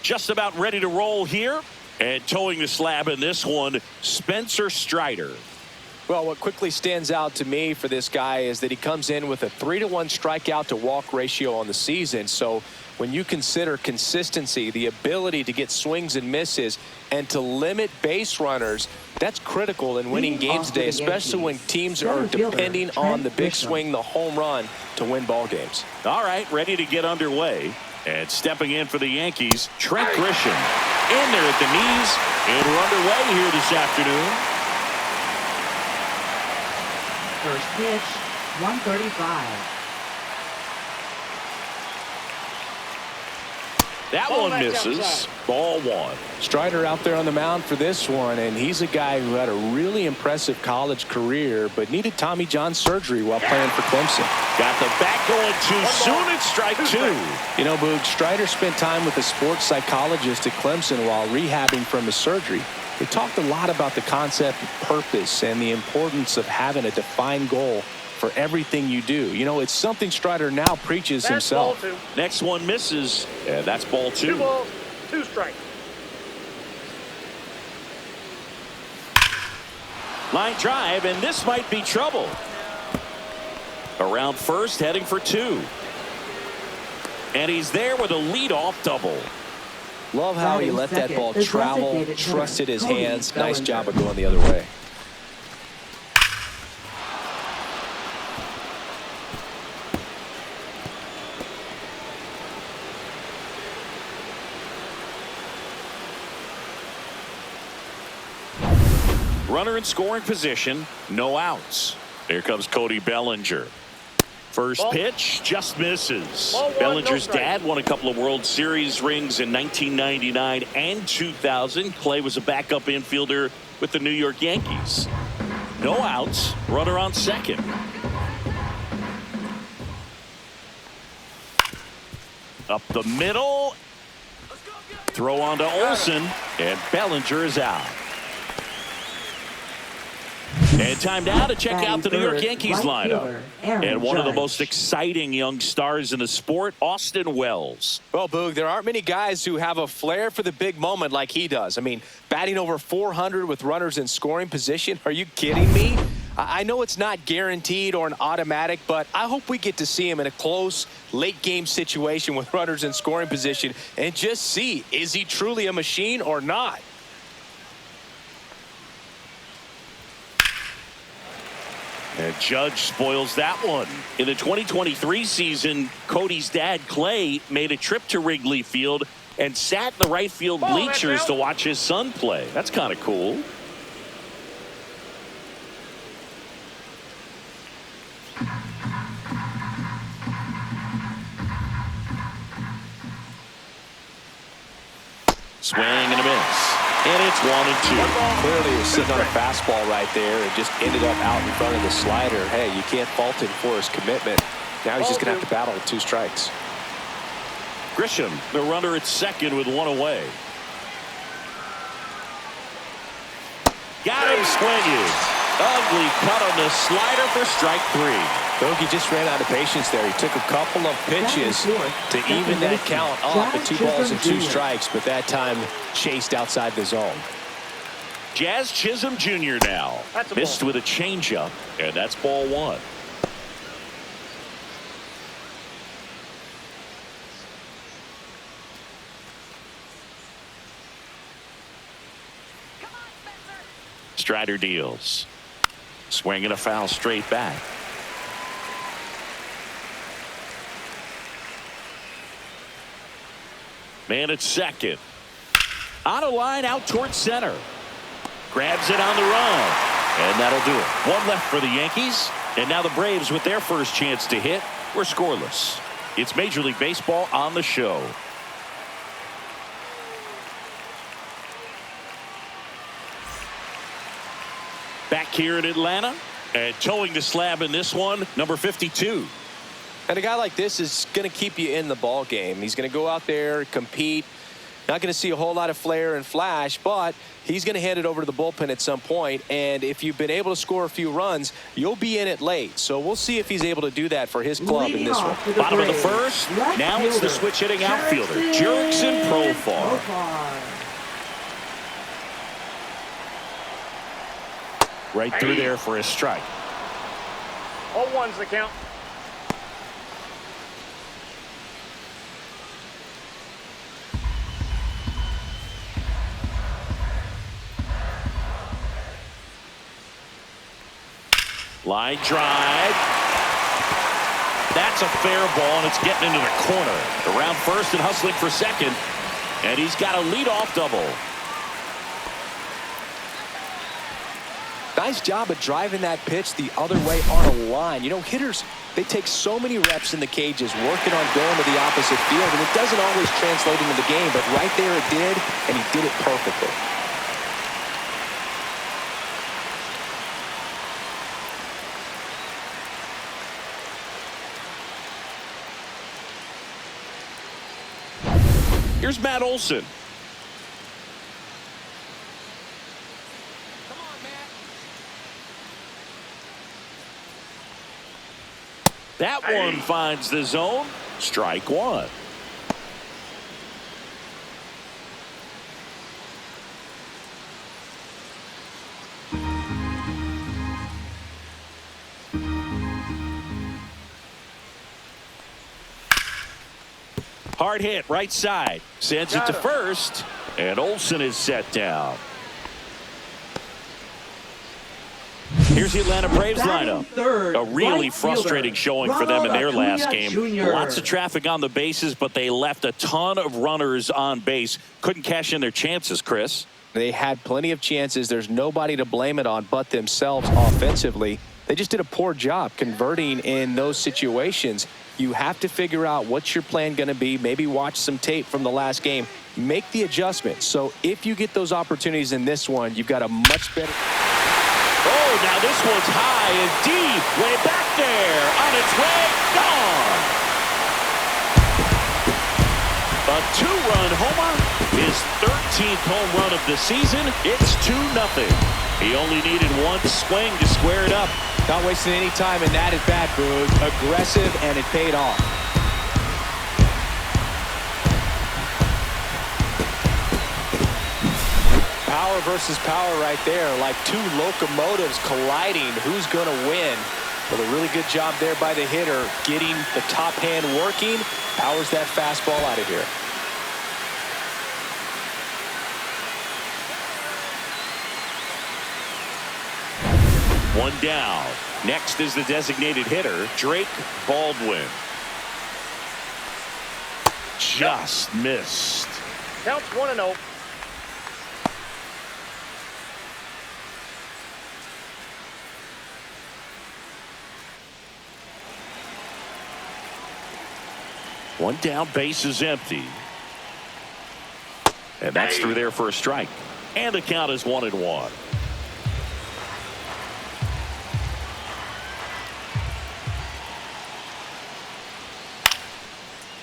Just about ready to roll here. And towing the slab in this one, Spencer Strider. Well, what quickly stands out to me for this guy is that he comes in with a 3-to-1 strikeout to walk ratio on the season. So when you consider consistency, the ability to get swings and misses, and to limit base runners, that's critical in winning games today, especially when teams are depending on the big swing, the home run, to win ball games. All right, ready to get underway. And stepping in for the Yankees, Trent Grisham. In there at the knees, and we're underway here this afternoon. First pitch, 135. That one misses. Ball one. Strider out there on the mound for this one, and he's a guy who had a really impressive college career but needed Tommy John surgery while playing for Clemson. Got the bat going too soon. It's strike two. You know, Boog, Strider spent time with a sports psychologist at Clemson while rehabbing from his surgery. They talked a lot about the concept of purpose and the importance of having a defined goal for everything you do. You know, it's something Strider now preaches himself. Next one misses, and that's ball two. 2 balls, 2 strikes. Line drive, and this might be trouble. Around first, heading for 2. And he's there with a leadoff double. Love how he let that ball travel, trusted his hands. Nice job of going the other way. Runner in scoring position, no outs. Here comes Cody Bellinger. First pitch just misses. Bellinger's dad won a couple of World Series rings in 1999 and 2000. Clay was a backup infielder with the New York Yankees. No outs. Runner on second. Up the middle. Throw on to Olsen, and Bellinger is out. And time now to check out the New York Yankees lineup. And one of the most exciting young stars in the sport, Austin Wells. Well, Boog, there aren't many guys who have a flair for the big moment like he does. I mean, batting over 400 with runners in scoring position. Are you kidding me? I know it's not guaranteed or an automatic, but I hope we get to see him in a close, late-game situation with runners in scoring position and just see, is he truly a machine or not? And Judge spoils that one. In the 2023 season, Cody's dad, Clay, made a trip to Wrigley Field and sat in the right field bleachers to watch his son play. That's kind of cool. Swing and a miss. And it's 1-2. Clearly, he was sitting on a fastball right there and just ended up out in front of the slider. Hey, you can't fault him for his commitment. Now he's just going to have to battle with 2 strikes. Grisham, the runner at second with 1 away. Got him swinging. Ugly cut on the slider for strike 3. Bogey just ran out of patience there. He took a couple of pitches to even that count off at 2 balls and 2 strikes, but that time chased outside the zone. Jazz Chisholm Jr. now. Missed with a changeup, and that's ball 1. Strider deals. Swing and a foul straight back. Man at second. On a line out towards center. Grabs it on the run. And that'll do it. 1 left for the Yankees. And now the Braves, with their first chance to hit, were scoreless. It's Major League Baseball on the show. Back here in Atlanta. And towing the slab in this one, number 52. And a guy like this is going to keep you in the ball game. He's going to go out there, compete, Not going to see a whole lot of flair and flash, but he's going to hand it over to the bullpen at some point. And if you've been able to score a few runs, you'll be in it late. So we'll see if he's able to do that for his club in this one. Bottom of the first. Now it's the switch hitting outfielder, Jurickson Profar. Right through there for a strike. 0-1's the count. Line drive. That's a fair ball, and it's getting into the corner. Around first and hustling for second. And he's got a leadoff double. Nice job of driving that pitch the other way on a line. You know, hitters, they take so many reps in the cages working on going to the opposite field, and it doesn't always translate into the game, but right there it did, and he did it perfectly. Here's Matt Olson. That one finds the zone. Strike one. Hard hit right side. Sends it to first. And Olson is set down. Here's the Atlanta Braves lineup. A really frustrating showing for them in their last game. Lots of traffic on the bases, but they left a ton of runners on base. Couldn't cash in their chances, Chris. They had plenty of chances. There's nobody to blame it on but themselves offensively. They just did a poor job converting in those situations. You have to figure out what's your plan going to be. Maybe watch some tape from the last game. Make the adjustment. So if you get those opportunities in this one, you've got a much better... Oh, now this one's high and deep. Way back there. On its way. Gone. A two-run homer. His 13th home run of the season. It's 2-0. He only needed one swing to square it up. Not wasting any time in that at bat, Boog. Aggressive, and it paid off. Power versus power right there, like two locomotives colliding. Who's going to win? Well, a really good job there by the hitter, getting the top hand working. Powers that fastball out of here. One down. Next is the designated hitter, Drake Baldwin. Just missed. Counts 1-0. One down, base is empty. And that's through there for a strike. And the count is 1-1.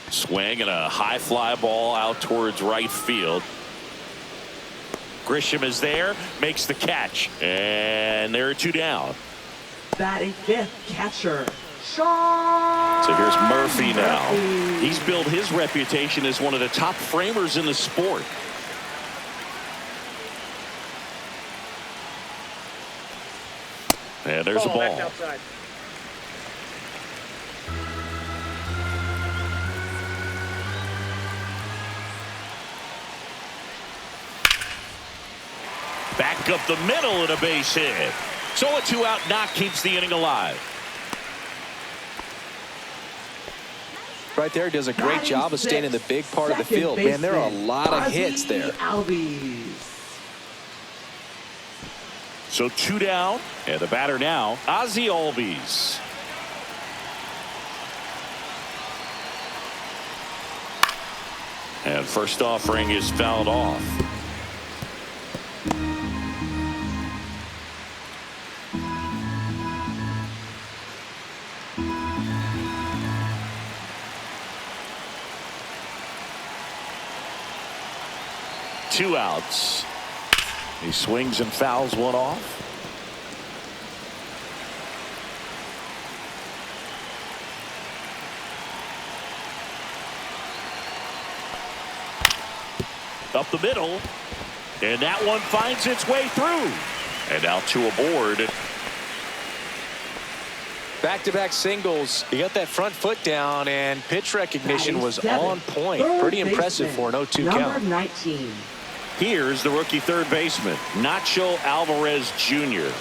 Swing and a high fly ball out towards right field. Grisham is there, makes the catch, and there are two down. Batting fifth, catcher Sean. So here's Murphy now. He's built his reputation as one of the top framers in the sport. And there's a ball. Back up the middle and a base hit. So a two-out knock keeps the inning alive. Right there, does a great job of staying in the big part of the field. Man, there are a lot of hits there. So two down, and the batter now, Ozzie Albies. And first offering is fouled off. 2 outs. He swings and fouls one off. Up the middle. And that one finds its way through. And now 2 aboard. Back-to-back singles. He got that front foot down, and pitch recognition was 7, on point. third Pretty impressive for an 0-2 number count. 19. Here's the rookie third baseman, Nacho Alvarez Jr.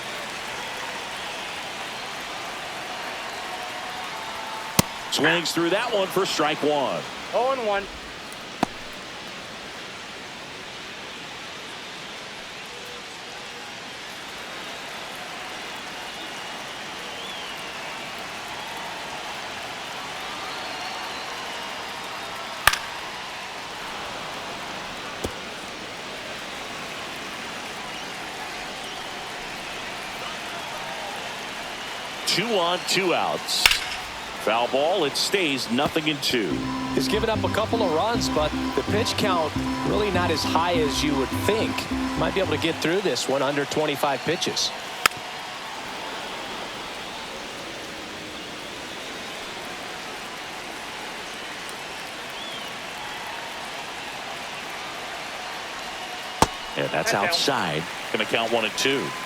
Swings through that one for strike 1. 0-1. Two on, 2 outs. Foul ball. It stays 0-2. He's given up a couple of runs, but the pitch count really not as high as you would think. Might be able to get through this one under 25 pitches. And that's outside. Going to count 1-2.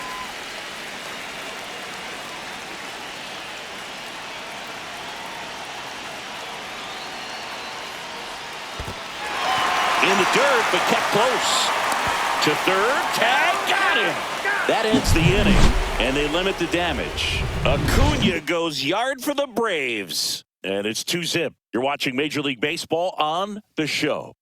In the dirt, but kept close. To third, tag, got him. That ends the inning, and they limit the damage. Acuna goes yard for the Braves, and it's 2-zip. You're watching Major League Baseball on The Show.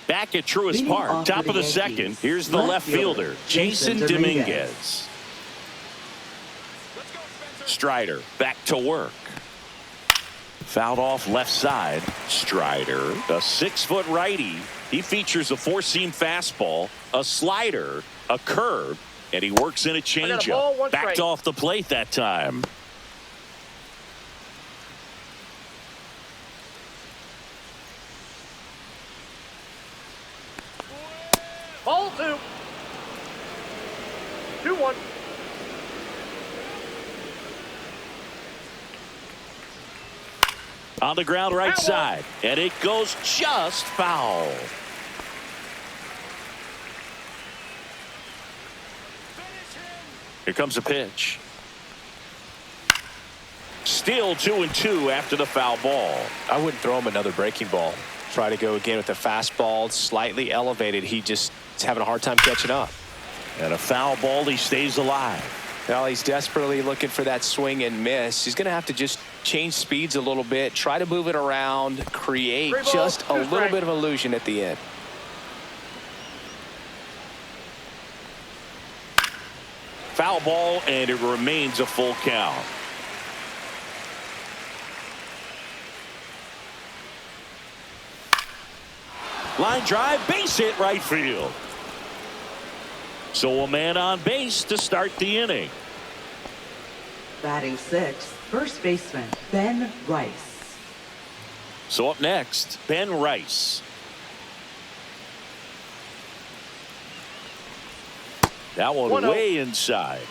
Back at Truist Leading Park, off top for of the the second. Yankees, Here's the left fielder, Jason Dominguez. Strider back to work. Fouled off left side. Strider, a 6-foot righty. He features a 4-seam fastball, a slider, a curve, and he works in a changeup. Backed off the plate that time. Ball 2. 2-1. On the ground right side, and it goes just foul. Here comes a pitch. Still 2-2 after the foul ball. I wouldn't throw him another breaking ball. Try to go again with the fastball, slightly elevated. He just is having a hard time catching up. And a foul ball, he stays alive. Well, he's desperately looking for that swing and miss. He's going to have to just change speeds a little bit, try to move it around, create just a little bit of illusion at the end. Foul ball, and it remains a full count. Line drive, base hit right field. So a man on base to start the inning. Batting 6, first baseman, Ben Rice. So up next, Ben Rice. That one way inside.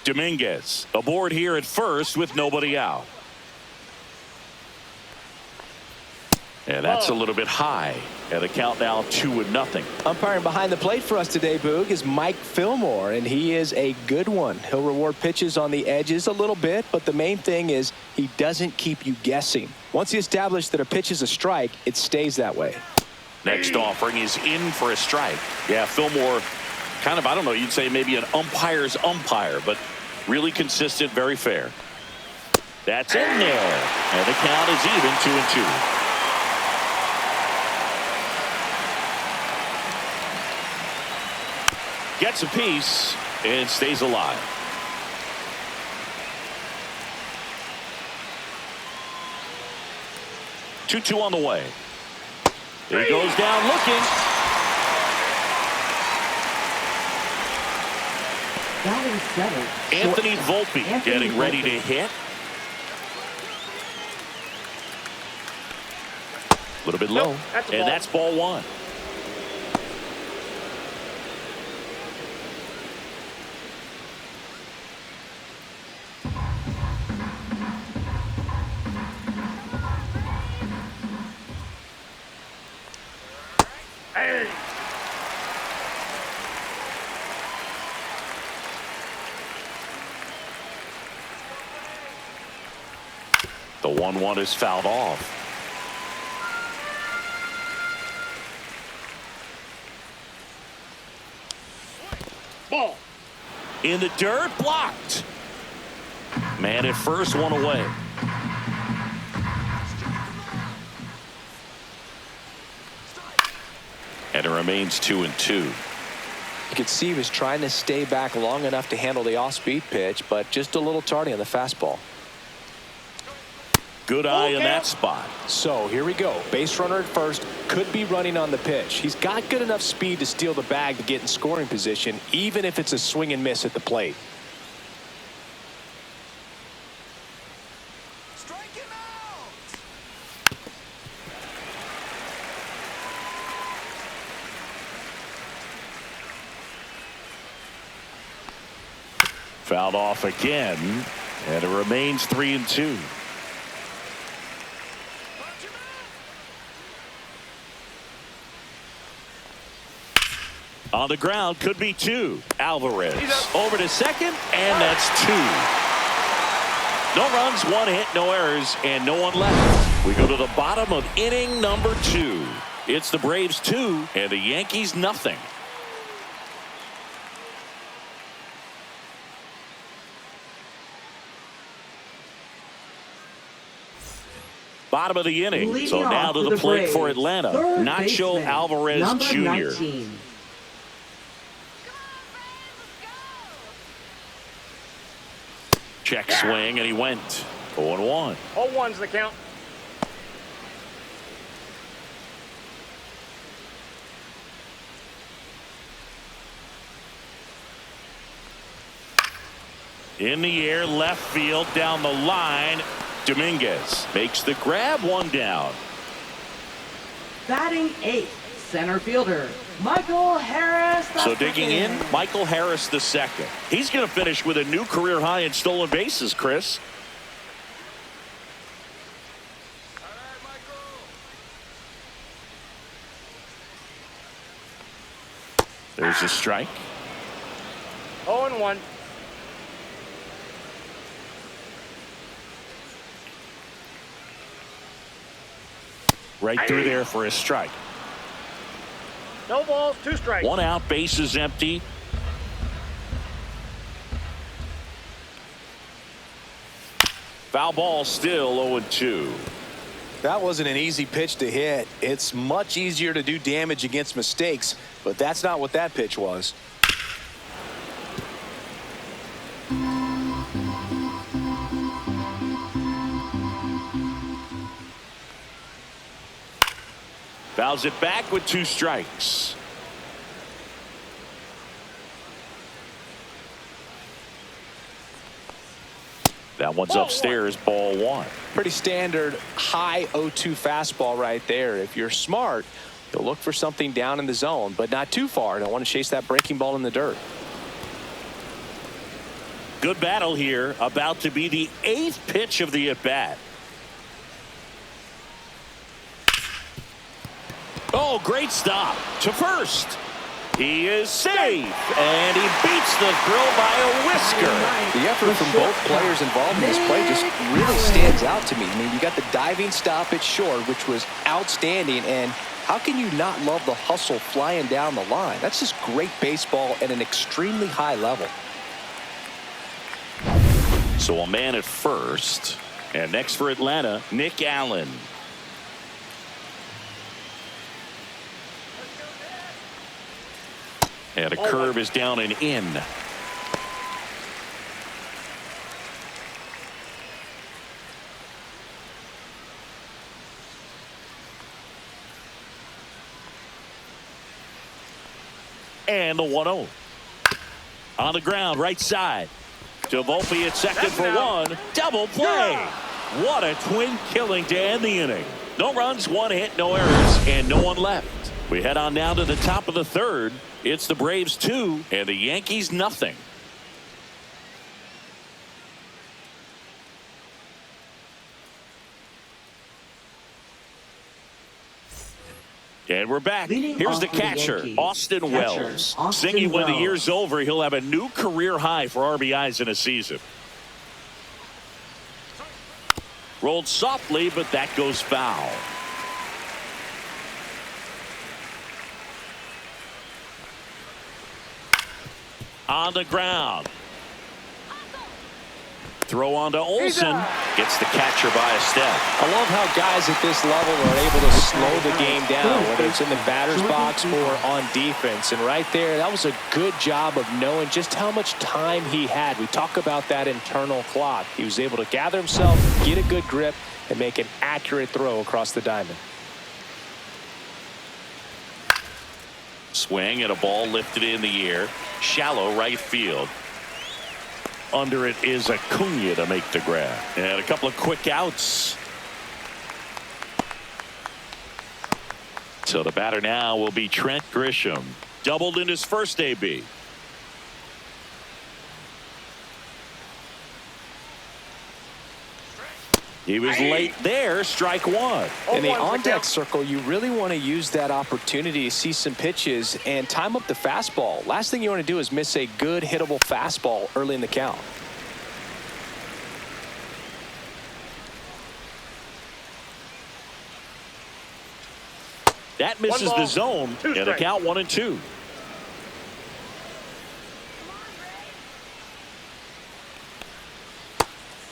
Dominguez aboard here at first with nobody out. And that's a little bit high. And the count now 2-0. Umpiring behind the plate for us today, Boog, is Mike Fillmore, and he is a good one. He'll reward pitches on the edges a little bit, but the main thing is he doesn't keep you guessing. Once he established that a pitch is a strike, it stays that way. Next offering is in for a strike. Yeah, Fillmore, kind of, I don't know, you'd say maybe an umpire's umpire, but really consistent, very fair. That's in there. And the count is even, 2-2. Gets a piece and stays alive. 2-2 on the way. He goes down looking. Batting seven. Anthony Volpe Anthony getting ready Volpe. to hit. A little bit low. Nope, that's a and ball. that's ball one. Hey. The 1-1 is fouled off. Ball. In the dirt, blocked. Man at first, one away. And it remains 2-2. You could see he was trying to stay back long enough to handle the off-speed pitch, but just a little tardy on the fastball. Good eye in that spot. So here we go. Base runner at first, could be running on the pitch. He's got good enough speed to steal the bag to get in scoring position, even if it's a swing and miss at the plate. Strike him out! Fouled off again, and it remains 3-2. On the ground, could be two. Alvarez over to second, and that's two. No runs, one hit, no errors, and no one left. We go to the bottom of inning number 2. It's the Braves 2 and the Yankees nothing. Bottom of the inning. Leading So now off to for the the plate Braves, for Atlanta. third Nacho baseman, Alvarez number Jr. 19. Check swing, and he went 0-1. 0-1's the count. In the air, left field, down the line. Dominguez makes the grab, one down. Batting 8th, center fielder, Michael Harris. So digging in, Michael Harris the second. He's going to finish with a new career high in stolen bases, Chris. There's a strike. 0-1. Right through there for a strike. No balls, 2 strikes. One out, bases empty. Foul ball, still 0-2. That wasn't an easy pitch to hit. It's much easier to do damage against mistakes, but that's not what that pitch was. Fouls it back with 2 strikes. That one's upstairs, ball 1. Pretty standard high 0-2 fastball right there. If you're smart, you'll look for something down in the zone, but not too far. Don't want to chase that breaking ball in the dirt. Good battle here. About to be the 8th pitch of the at-bat. Oh, great stop to first. He is safe, and he beats the throw by a whisker. The effort from both players involved in this play just really stands out to me. I mean, you got the diving stop at short, which was outstanding, and how can you not love the hustle flying down the line? That's just great baseball at an extremely high level. So a man at first, and next for Atlanta, Nick Allen. And a curve is down and in. And the 1-0. On the ground, right side. To Volpe at second for one. Double play. What a twin killing to end the inning. No runs, one hit, no errors, and no one left. We head on down to the top of the third. It's the Braves 2 and the Yankees nothing. And we're back. Here's the catcher, Austin Wells. Thinking when the year's over, he'll have a new career high for RBIs in a season. Rolled softly, but that goes foul. On the ground. Throw on to Olsen. Gets the catcher by a step. I love how guys at this level are able to slow the game down, whether it's in the batter's box or on defense. And right there, that was a good job of knowing just how much time he had. We talk about that internal clock. He was able to gather himself, get a good grip, and make an accurate throw across the diamond. Swing and a ball lifted in the air. Shallow right field. Under it is Acuna to make the grab. And a couple of quick outs. So the batter now will be Trent Grisham. Doubled in his first AB. He was late there. Strike one. In the on-deck circle, you really want to use that opportunity to see some pitches and time up the fastball. Last thing you want to do is miss a good hittable fastball early in the count. That misses the zone. And a count 1-2.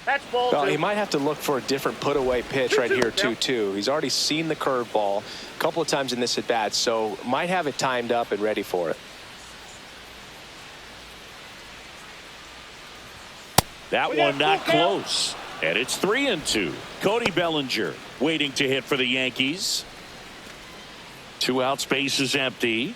That's ball Well, two. he might have to look for a different put-away pitch right here, 2-2. He's already seen the curveball a couple of times in this at-bat, so might have it timed up and ready for it. That one not close. And it's 3-2. Cody Bellinger waiting to hit for the Yankees. 2 outs, base is empty.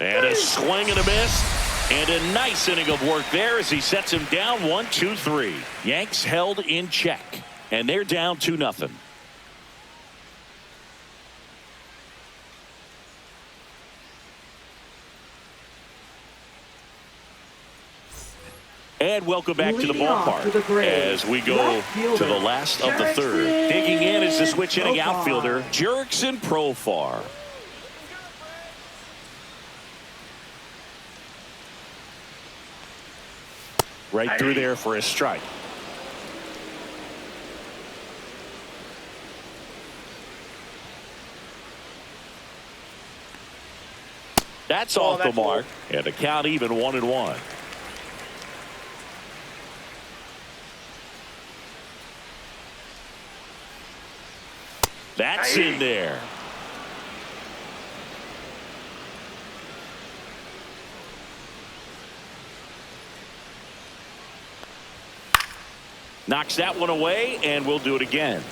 And a swing and a miss. And a nice inning of work there as he sets him down 1-2-3. Yanks held in check. And they're down 2-0. And welcome back to the ballpark as we go to the last of the third. Digging in is the switch hitting outfielder, Jurickson Profar. Right through there for a strike. That's off the mark. And the count even 1-1. That's in there. Knocks that one away, and we'll do it again.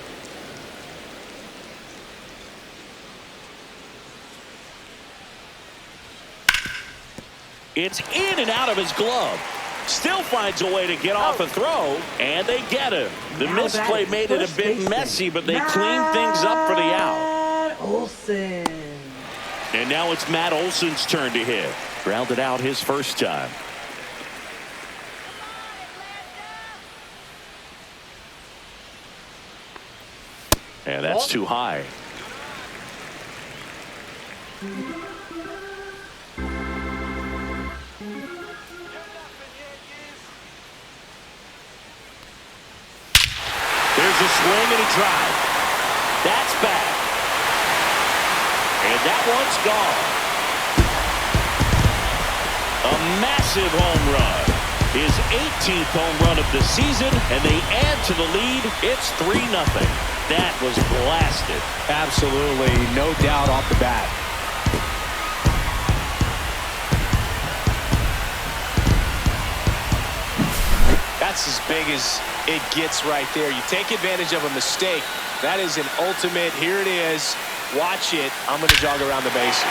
It's in and out of his glove. Still finds a way to get off a throw, and they get him. The misplay made it a bit messy, but they cleaned things up for the out. Olsen. And now it's Matt Olson's turn to hit. Grounded out his first time. And that's too high. There's a swing and a drive. That's back. And that one's gone. A massive home run. His 18th home run of the season, and they add to the lead. It's 3-0. That was blasted. Absolutely, no doubt off the bat. that's as big as it gets right there. You take advantage of a mistake. That is an ultimate. Here it is. Watch it. I'm going to jog around the bases.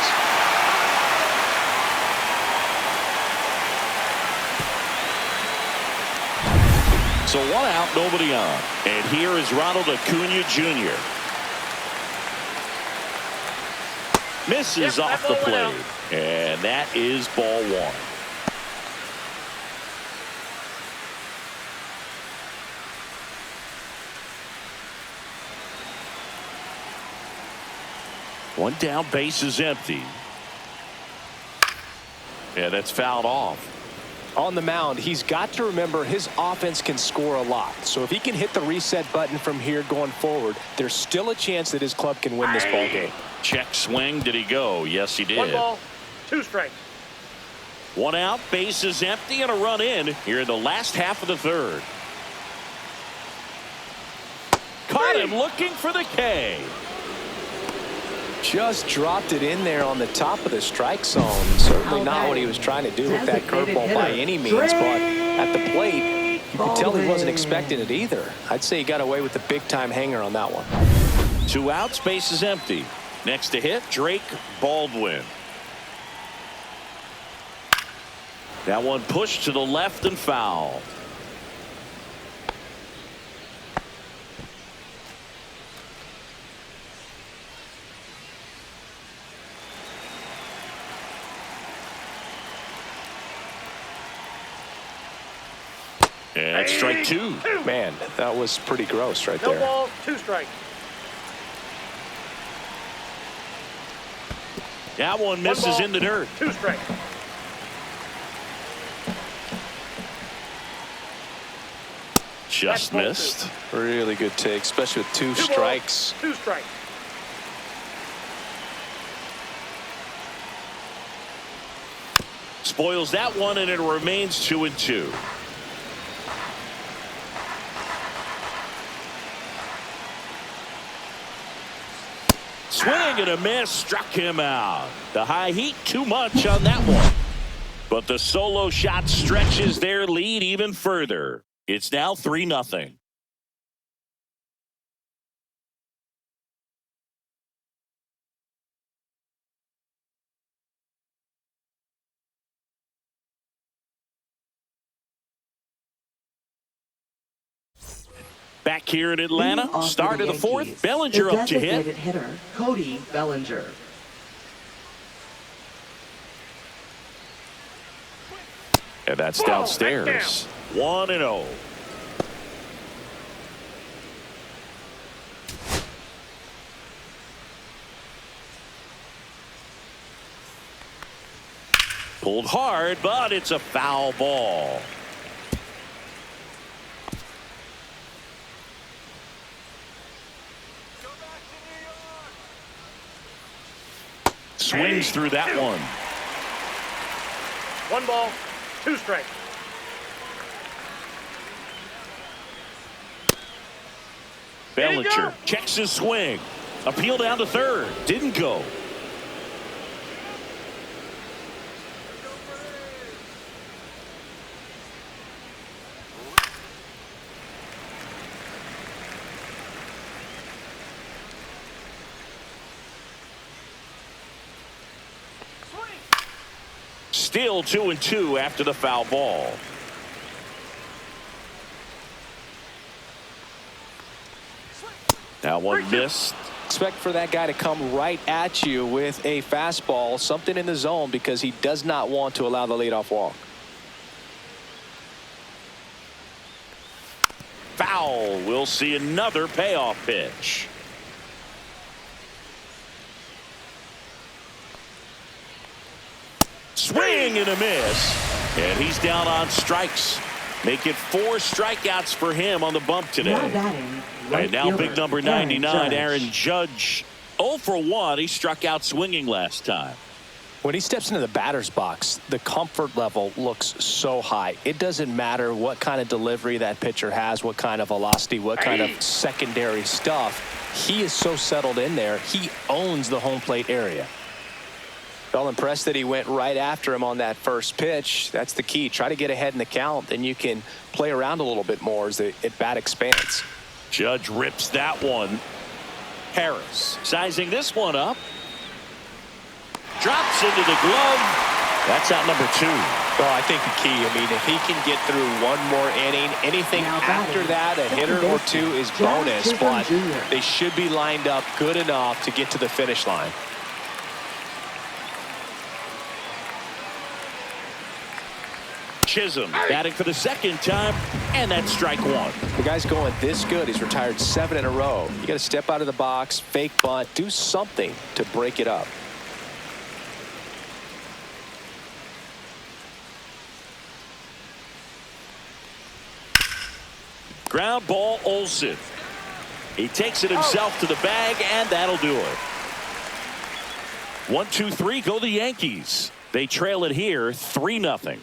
So 1 out, nobody on. And here is Ronald Acuna Jr. Misses off the plate. And that is ball 1. One down, base is empty. Yeah, that's fouled off. On the mound, he's got to remember his offense can score a lot. So if he can hit the reset button from here going forward, there's still a chance that his club can win this ball game. Check swing. Did he go? Yes, he did. 1 ball, 2 strikes. 1 out, base is empty, and a run in here in the last half of the 3rd. Caught him looking for the K. Just dropped it in there on the top of the strike zone. Certainly not what he was trying to do with that curveball by any means, but at the plate, you could tell he wasn't expecting it either. I'd say he got away with a big-time hanger on that one. 2 outs, base is empty. Next to hit, Drake Baldwin. That one pushed to the left and foul. And that's strike 2. Man, that was pretty gross right No there. balls, 2 strikes. That one misses 1 ball, in the dirt. 2 strikes. Just missed. Really good take, especially with 2 2 strikes. balls, 2 strikes. Spoils that one, and it remains 2-2. Swing and a miss, struck him out. The high heat, too much on that one. But the solo shot stretches their lead even further. It's now 3-0. Back here in Atlanta, start of the 4th, Bellinger up to hit. Designated hitter, Cody Bellinger. And that's downstairs. 1-0. Pulled hard, but it's a foul ball. Swings through that one. 1 ball, 2 strikes. Bellinger checks his swing. Appeal down to 3rd. Didn't go. Still 2-2 after the foul ball. That one missed. Expect for that guy to come right at you with a fastball, something in the zone, because he does not want to allow the leadoff walk. Foul. We'll see another payoff pitch. Swing and a miss. And he's down on strikes. Make it 4 strikeouts for him on the bump today. Now batting, right And now fielder, big number 99, Aaron Judge. Judge. 0 for 1. He struck out swinging last time. When he steps into the batter's box, the comfort level looks so high. It doesn't matter what kind of delivery that pitcher has, what kind of velocity, what kind of secondary stuff. He is so settled in there. He owns the home plate area. Well, impressed that he went right after him on that first pitch. That's the key. Try to get ahead in the count, then you can play around a little bit more as the at-bat expands. Judge rips that one. Harris sizing this one up. Drops into the glove. That's out number 2. Well, I think the key, I mean, if he can get through one more inning, anything after that, a hitter or two is bonus, but they should be lined up good enough to get to the finish line. Chisholm batting for the second time, and that's strike 1. The guy's going this good. He's retired 7 in a row. You got to step out of the box, fake bunt, do something to break it up. Ground ball, Olsen. He takes it himself to the bag, and that'll do it. 1, 2, 3, go the Yankees. They trail it here 3-0.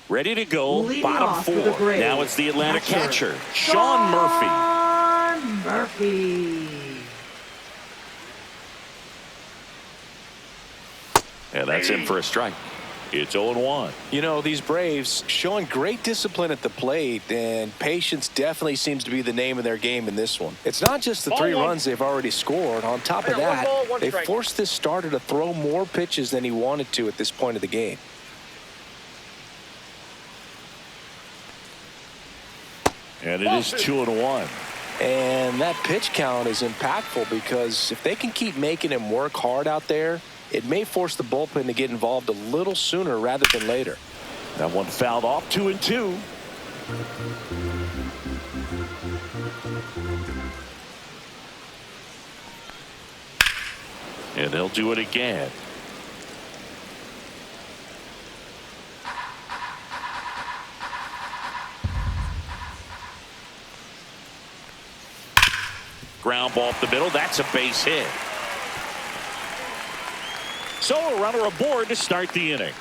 Ready to go, Leading bottom off 4. for the Braves, Now it's the Atlanta catcher, Sean Murphy. Sean Murphy. And that's in for a strike. It's 0-1. You know, these Braves showing great discipline at the plate, and patience definitely seems to be the name of their game in this one. It's not just the 3 runs they've already scored. On top of that, they forced this starter to throw more pitches than he wanted to at this point of the game. And it is 2-1. And that pitch count is impactful because if they can keep making him work hard out there, it may force the bullpen to get involved a little sooner rather than later. That one fouled off, 2-2. And they'll do it again. Ground ball up the middle. That's a base hit. So a runner aboard to start the inning.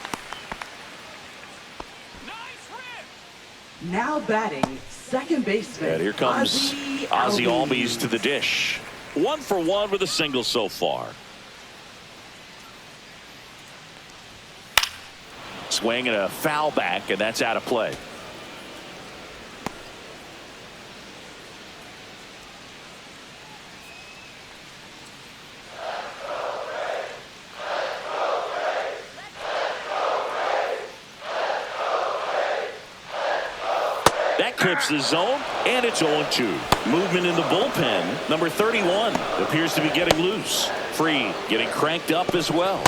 Now batting, second baseman. And here comes Ozzie Albies to the dish. 1 for 1 with a single so far. Swing and a foul back, and that's out of play. That clips the zone, and it's 0-2. Movement in the bullpen. Number 31 appears to be getting loose. Free getting cranked up as well.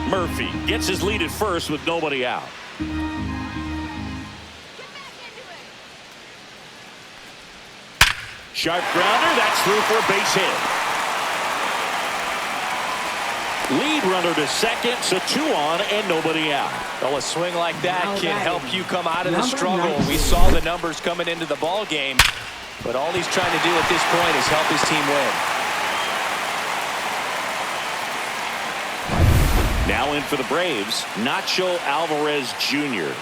Murphy gets his lead at first with nobody out. Sharp grounder. That's through for a base hit. Lead runner to second, so 2 on and nobody out. Well, a swing like that can help you come out of the Number struggle. 19. We saw the numbers coming into the ball game, but all he's trying to do at this point is help his team win. Now in for the Braves, Nacho Alvarez Jr.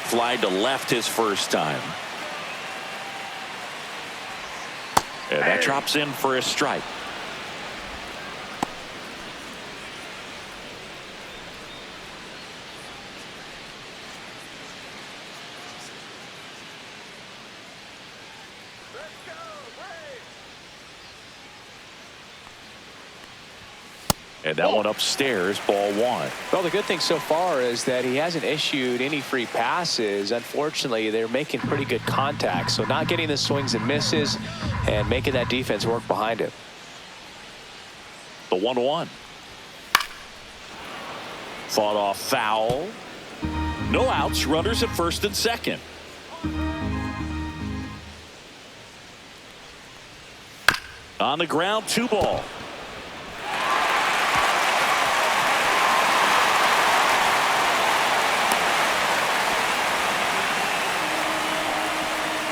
Fly to left his first time. And that drops in for a strike. And that one upstairs, ball 1. Well, the good thing so far is that he hasn't issued any free passes. Unfortunately, they're making pretty good contact, so not getting the swings and misses and making that defense work behind him. The 1-1. Fought off foul. No outs, runners at first and second. On the ground, 2 ball.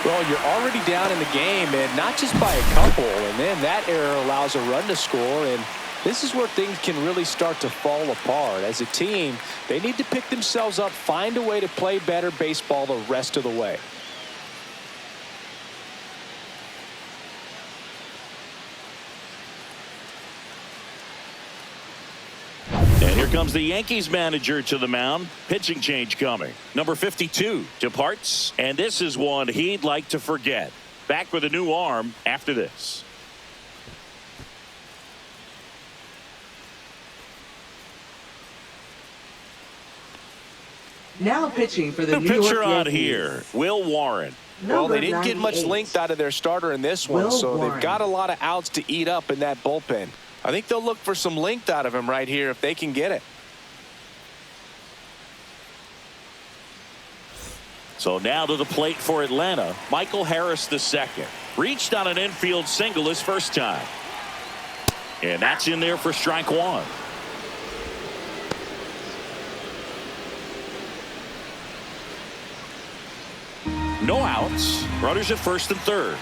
Well, you're already down in the game, and not just by a couple, and then that error allows a run to score, and this is where things can really start to fall apart. As a team, they need to pick themselves up, find a way to play better baseball the rest of the way. comes the Yankees manager to the mound. Pitching change coming. Number 52 departs, and this is one he'd like to forget. Back with a new arm after this. Now pitching for the The New York pitcher on Yankees. here, Will Warren. Well, they Number didn't get much 98. length out of their starter in this one, Will so Warren. they've got a lot of outs to eat up in that bullpen. I think they'll look for some length out of him right here if they can get it. So now to the plate for Atlanta, Michael Harris II. Reached on an infield single his first time. And that's in there for strike one. No outs. Runners at first and third.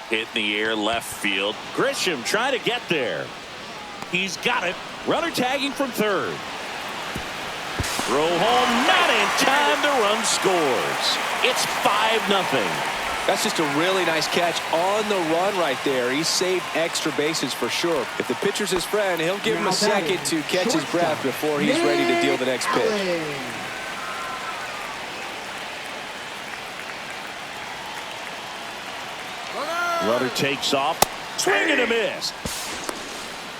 Hit in the air left field. Grisham trying to get there. He's got it. Runner tagging from third. Throw home, not in time. The run scores. It's 5-0. That's just a really nice catch on the run right there. He saved extra bases for sure. If the pitcher's his friend, he'll give him a second to catch his breath before he's ready to deal the next pitch. Runner takes off. Swing and a miss.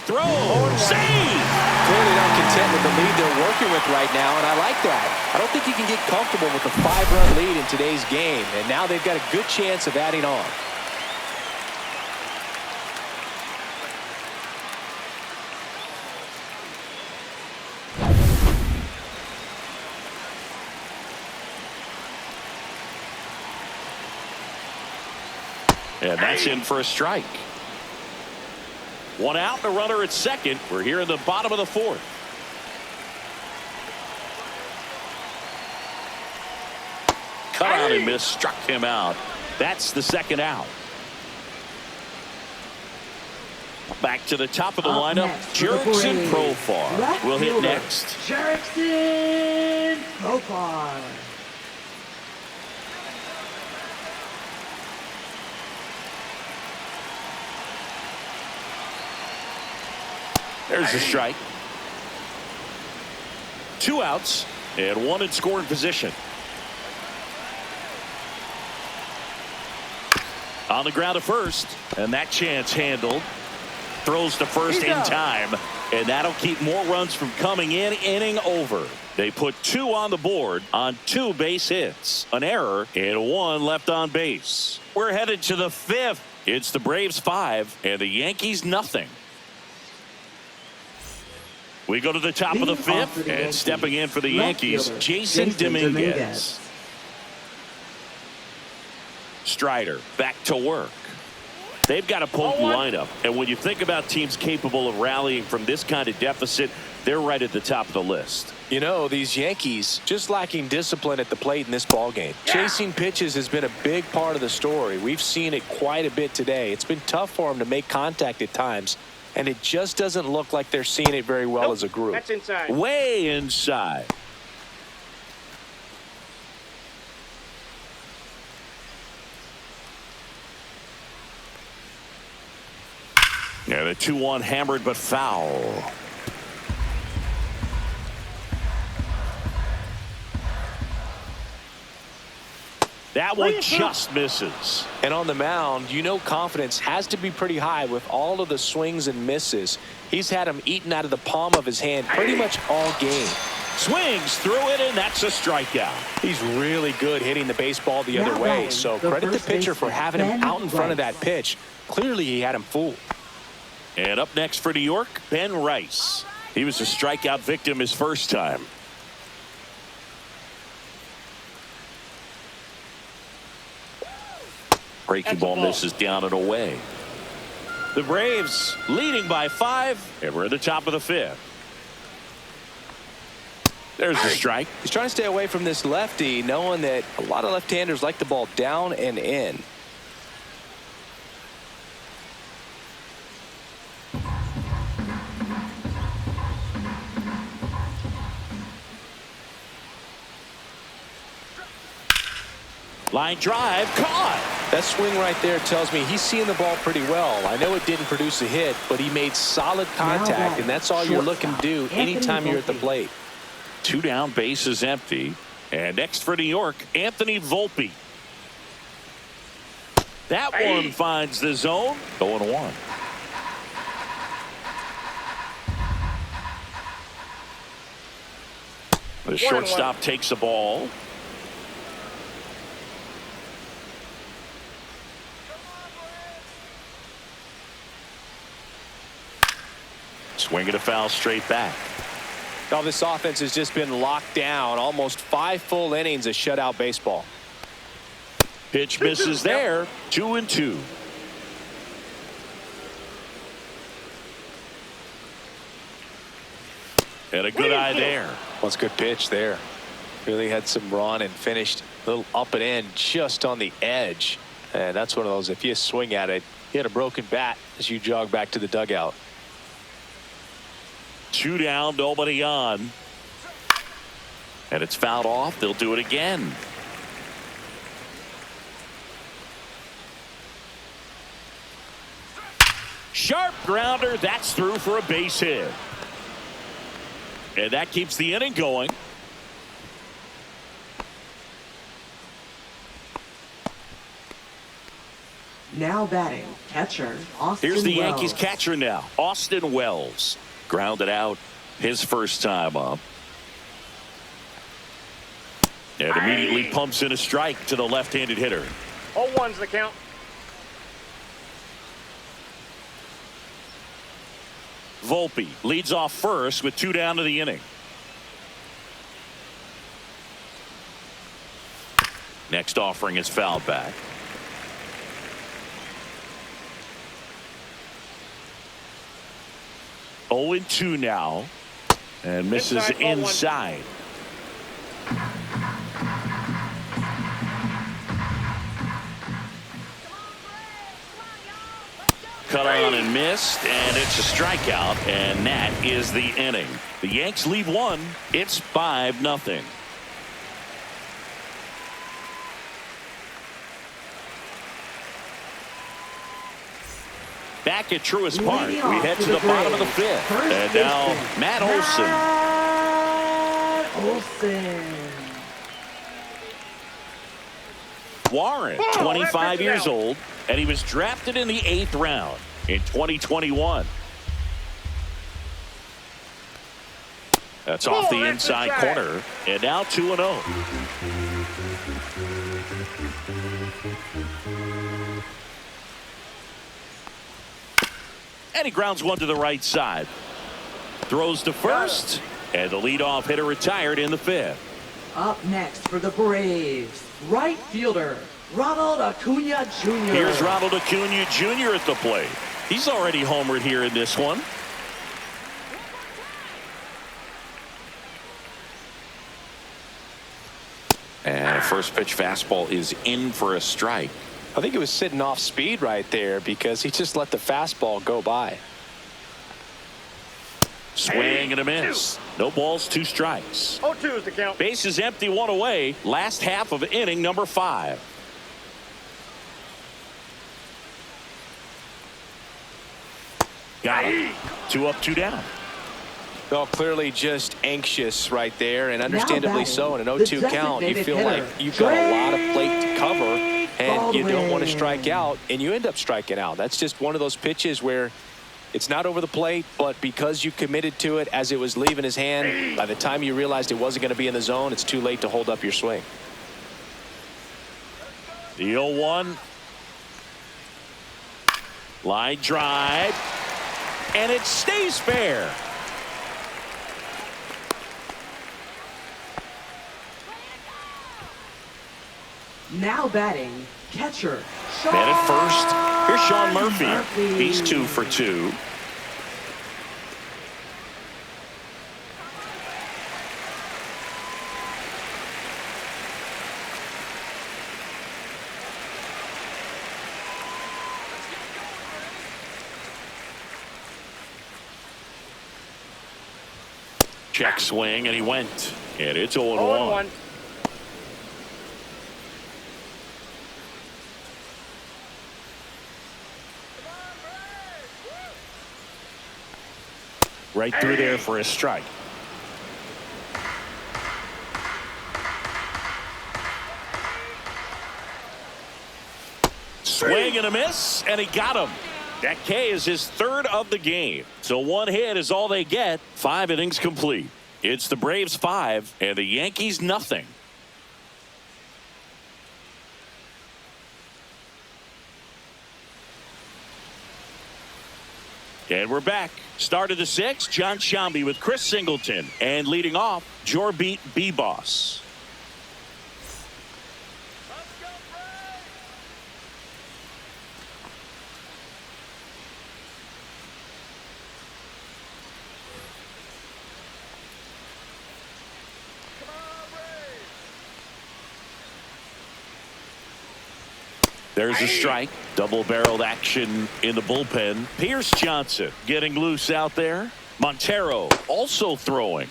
Throw. Save. Clearly not content with the lead they're working with right now, and I like that. I don't think you can get comfortable with a 5-run lead in today's game, and now they've got a good chance of adding on. And that's in for a strike. One out and a runner at second. We're here in the bottom of the fourth. Cut out and miss. Struck him out. That's the second out. Back to the top of the lineup. Jerickson Profar will hit next. Jerickson Profar. There's a strike. 2 outs and 1 in scoring position. On the ground to first, and that chance handled. Throws to first in time, and that'll keep more runs from coming in. Inning over. They put 2 on the board on 2 base hits, an error, and 1 left on base. We're headed to the 5th. It's the Braves 5 and the Yankees nothing. We go to the top of the 5th, and stepping in for the Yankees, Jason Dominguez. Strider back to work. They've got a potent lineup, and when you think about teams capable of rallying from this kind of deficit, they're right at the top of the list. You know, these Yankees just lacking discipline at the plate in this ballgame. Chasing pitches has been a big part of the story. We've seen it quite a bit today. It's been tough for them to make contact at times, and it just doesn't look like they're seeing it very well as a group. That's inside. Way inside. Yeah, the 2-1 hammered but foul. That one just misses. And on the mound, you know confidence has to be pretty high with all of the swings and misses. He's had them eaten out of the palm of his hand pretty much all game. Swings through it, and that's a strikeout. He's really good hitting the baseball the other way, so credit the pitcher for having him out in front of that pitch. Clearly he had him fooled. And up next for New York, Ben Rice. He was a strikeout victim his first time. Breaking ball misses down and away. The Braves leading by 5, and we're at the top of the 5th. There's the strike. He's trying to stay away from this lefty, knowing that a lot of left-handers like the ball down and in. Line drive, caught. That swing right there tells me he's seeing the ball pretty well. I know it didn't produce a hit, but he made solid contact, and that's all you're looking to do anytime you're at the plate. 2 down, bases empty. And next for New York, Anthony Volpe. That one finds the zone. 0-1. The shortstop takes the ball. Swing and a foul straight back. Now this offense has just been locked down. Almost 5 full innings of shutout baseball. Pitch misses there. 2-2. And a good eye there. Well, it's a good pitch there. Really had some run and finished a little up and in just on the edge. And that's one of those, if you swing at it, you had a broken bat as you jog back to the dugout. 2 down, nobody on. And it's fouled off. They'll do it again. Sharp grounder. That's through for a base hit. And that keeps the inning going. Now batting, catcher, Austin Here's the Wells. Yankees catcher now, Austin Wells. Grounded out his first time up. And immediately pumps in a strike to the left-handed hitter. 0-1's the count. Volpe leads off first with 2 down to the inning. Next offering is fouled back. Oh, 0-2 now, and misses inside. Cut on and missed, and it's a strikeout, and that is the inning. The Yanks lead 1. It's 5-0. Back at Truist Park, we head to the bottom of the 5th. And now Matt Olson. Warren, 25 years old, and he was drafted in the 8th round in 2021. That's off the inside corner, and now 2-0. And he grounds one to the right side. Throws to first, and the leadoff hitter retired in the 5th. Up next for the Braves, right fielder, Ronald Acuna Jr. Here's Ronald Acuna Jr. at the plate. He's already homered here in this one. And first pitch fastball is in for a strike. I think it was sitting off speed right there because he just let the fastball go by. Swing and a miss. No balls, 2 strikes. 0-2 is the count. Bases empty, 1 away. Last half of inning number 5. Got him. 2 up, 2 down. Well, clearly just anxious right there, and understandably so. In an 0-2 count, you feel like you've got a lot of plate to cover, and you don't want to strike out, and you end up striking out. That's just one of those pitches where it's not over the plate, but because you committed to it as it was leaving his hand, by the time you realized it wasn't going to be in the zone, it's too late to hold up your swing. The 0-1. Line drive. And it stays fair. Now batting, catcher, Sean Man at first. Here's Sean Murphy. He's 2 for 2. Check swing, and he went. And it's 0-1. Right through there for a strike. Swing and a miss, and he got him. That K is his third of the game. So one hit is all they get. 5 innings complete. It's the Braves 5 and the Yankees nothing. And we're back. Start of the 6th, John Shambi with Chris Singleton. And leading off, Jorbeat B-Boss. There's a strike. Double-barreled action in the bullpen. Pierce Johnson getting loose out there. Montero also throwing.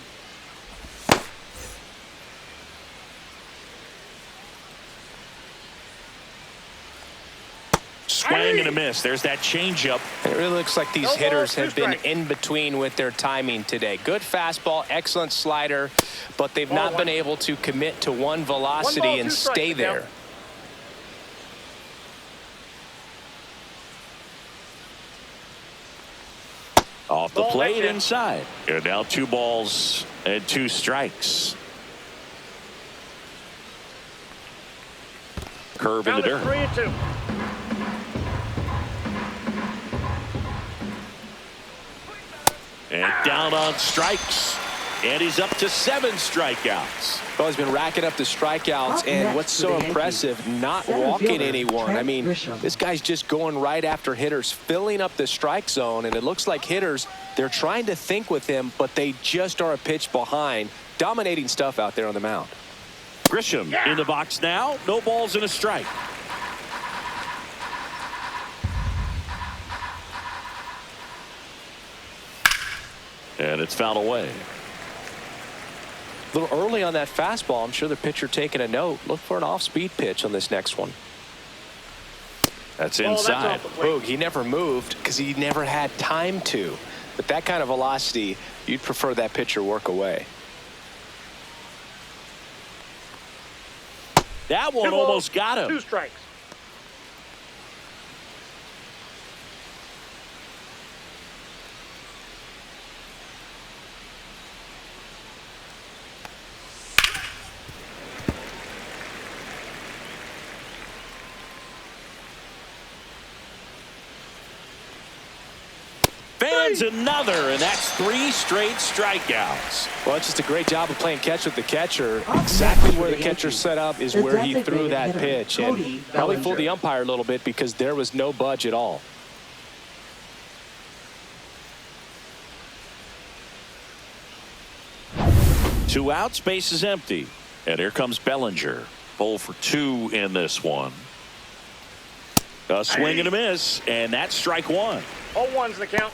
Swing and a miss. There's that changeup. It really looks like these hitters have been in between with their timing today. Good fastball, excellent slider, but they've not been able to commit to one velocity and stay there. Off the plate inside. And now 2 balls and 2 strikes. Curve in the dirt. 3-2. And down on strikes. And he's up to 7 strikeouts. Well, he's been racking up the strikeouts, and what's so impressive, not walking anyone. I mean, this guy's just going right after hitters, filling up the strike zone, and it looks like hitters, they're trying to think with him, but they just are a pitch behind. Dominating stuff out there on the mound. Grisham in the box now. No balls and a strike. And it's fouled away. A little early on that fastball. I'm sure the pitcher taking a note. Look for an off-speed pitch on this next one. That's inside. Boog, he never moved because he never had time to. But that kind of velocity, you'd prefer that pitcher work away. That one almost got him. 2 strikes. Fans another, and that's 3 straight strikeouts. Well, it's just a great job of playing catch with the catcher. Exactly where the catcher set up is where he threw that pitch, and probably fooled the umpire a little bit because there was no budge at all. Two outs, base is empty. And here comes Bellinger. 0 for 2 in this one. A swing and a miss, and that's strike 1. 0-1's the count.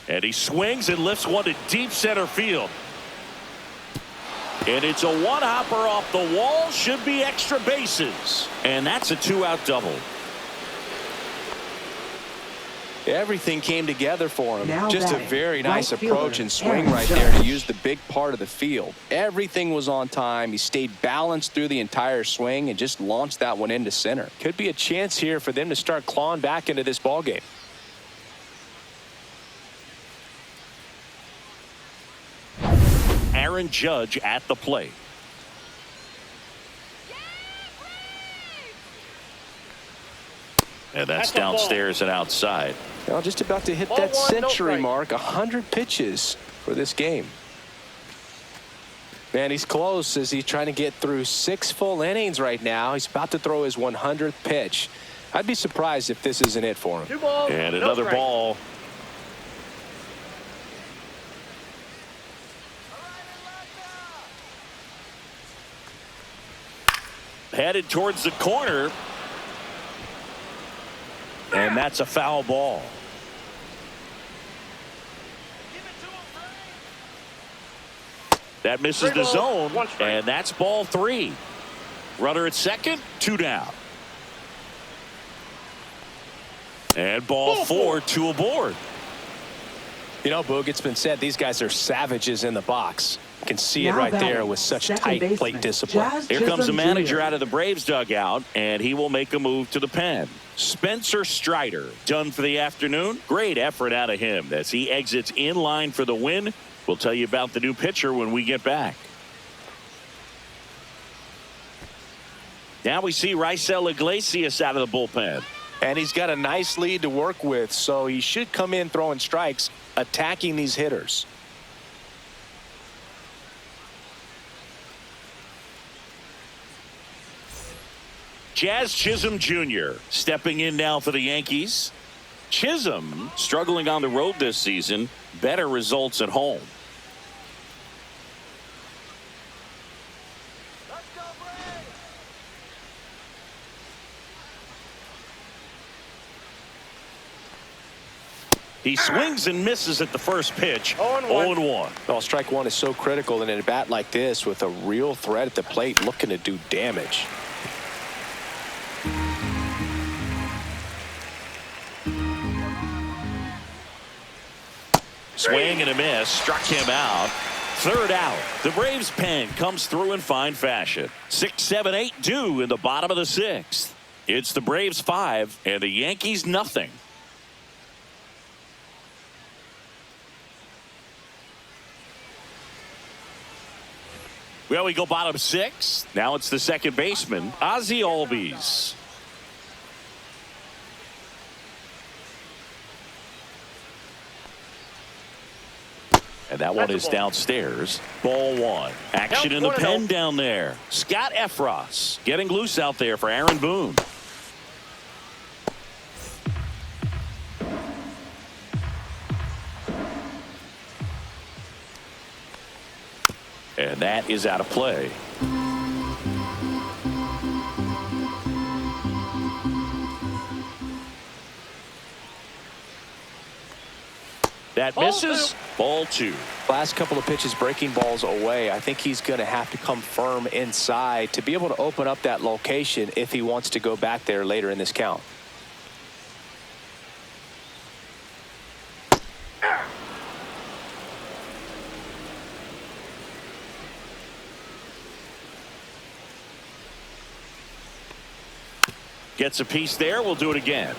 And he swings and lifts one to deep center field. And it's a one-hopper off the wall. Should be extra bases. And that's a 2-out double. Everything came together for him. Now just a batting, very nice right approach fielder, and swing Aaron right Judge. there to use the big part of the field. Everything was on time. He stayed balanced through the entire swing and just launched that one into center. Could be a chance here for them to start clawing back into this ball game. Aaron Judge at the plate. And that's downstairs and outside. Well, just about to hit that century mark. 100 pitches for this game. Man, he's close as he's trying to get through 6 full innings right now. He's about to throw his 100th pitch. I'd be surprised if this isn't it for him. 2 balls, And no another strikes. ball. Headed towards the corner. And that's a foul ball. That misses the zone, one strike. and that's ball 3. Runner at second, 2 down. And ball 4, 2 aboard. You know, Boog, it's been said these guys are savages in the box. You can see it right there with such tight plate discipline. Here comes the manager out of the Braves dugout, and he will make a move to the pen. Spencer Strider done for the afternoon. Great effort out of him as he exits in line for the win. We'll tell you about the new pitcher when we get back. Now we see Raisel Iglesias out of the bullpen. And he's got a nice lead to work with, so he should come in throwing strikes, attacking these hitters. Jazz Chisholm Jr. stepping in now for the Yankees. Chisholm struggling on the road this season. Better results at home. Let's go, Braves! He swings and misses at the first pitch. 0-1. 0-1. Well, strike one is so critical in a bat like this with a real threat at the plate looking to do damage. Swing and a miss. Struck him out. Third out. The Braves pen comes through in fine fashion. 6, 7, 8 due in the bottom of the 6th. It's the Braves 5 and the Yankees nothing. Well, we go bottom 6. Now it's the second baseman, Ozzie Albies. And that one is downstairs. Ball 1. Action in the pen down there. Scott Efros getting loose out there for Aaron Boone. And that is out of play. That misses. Ball 2. Last couple of pitches breaking balls away. I think he's going to have to come firm inside to be able to open up that location if he wants to go back there later in this count. Gets a piece there. We'll do it again.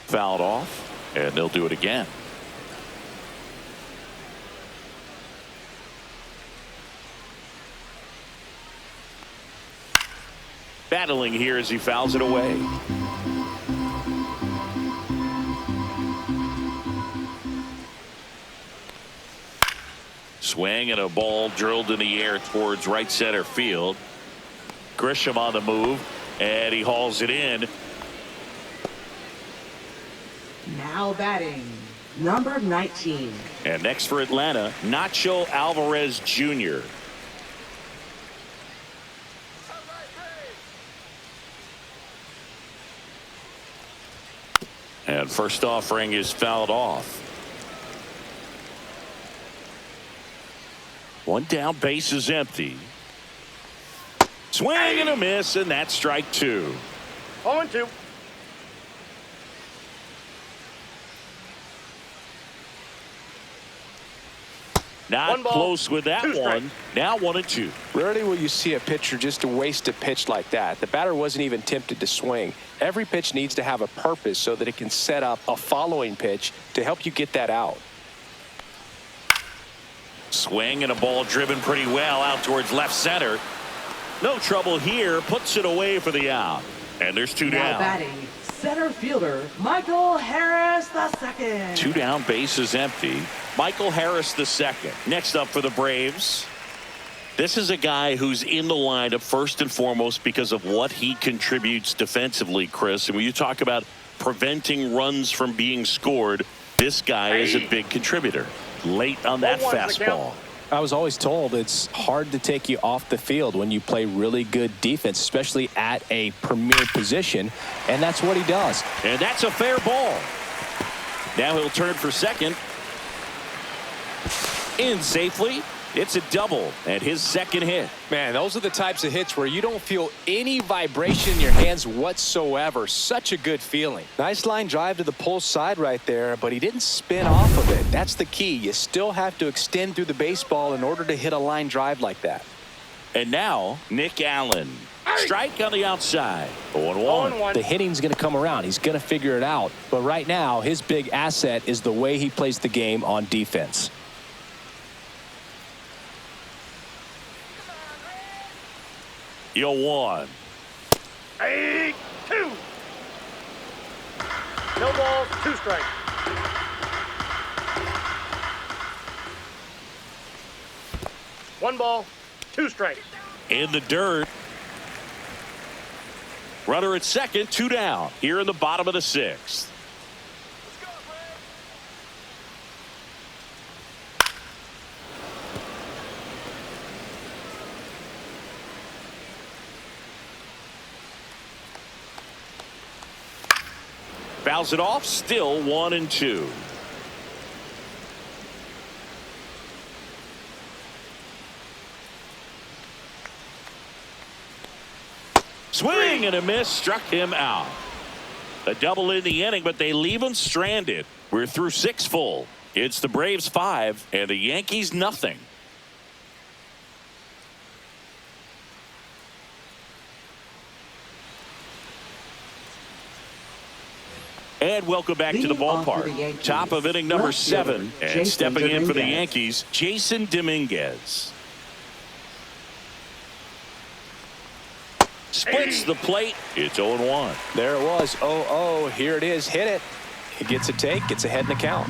Fouled off, and they'll do it again. Battling here as he fouls it away. Swing and a ball drilled in the air towards right center field. Grisham on the move, and he hauls it in. Now batting, number 19. And next for Atlanta, Nacho Alvarez Jr. And first offering is fouled off. One down, base is empty. Swing and a miss, and that's strike 2. 0-2. Not close with that one. Now 1-2. Rarely will you see a pitcher just to waste a pitch like that. The batter wasn't even tempted to swing. Every pitch needs to have a purpose so that it can set up a following pitch to help you get that out. Swing and a ball driven pretty well out towards left center. No trouble here. Puts it away for the out. And there's 2 Now down. batting, center fielder, Michael Harris II. 2 down, base is empty. Michael Harris II. Next up for the Braves. This is a guy who's in the lineup first and foremost because of what he contributes defensively, Chris. And when you talk about preventing runs from being scored, this guy is a big contributor. Late on that fastball. I was always told it's hard to take you off the field when you play really good defense, especially at a premier position, and that's what he does. And that's a fair ball. Now he'll turn for second. In safely. It's a double and his second hit. Man, those are the types of hits where you don't feel any vibration in your hands whatsoever. Such a good feeling. Nice line drive to the pull side right there, but he didn't spin off of it. That's the key. You still have to extend through the baseball in order to hit a line drive like that. And now Nick Allen. Strike on the outside. 0-1. The hitting's going to come around. He's going to figure it out. But right now, his big asset is the way he plays the game on defense. Yo, 1. 8-2. No balls, 2 strikes. One ball, 2 strikes. In the dirt. Runner at second, 2 down. Here in the bottom of the 6th. Fouls it off, still 1-2. Swing and a miss, struck him out. A double in the inning, but they leave him stranded. We're through 6 full. It's the Braves 5 and the Yankees nothing. And welcome back to the ballpark. Top of inning number 7. And stepping in for the Yankees, Jason Dominguez. Splits the plate. It's 0-1. There it was. 0-0. Here it is. Hit it. He gets a take. Gets ahead in the count.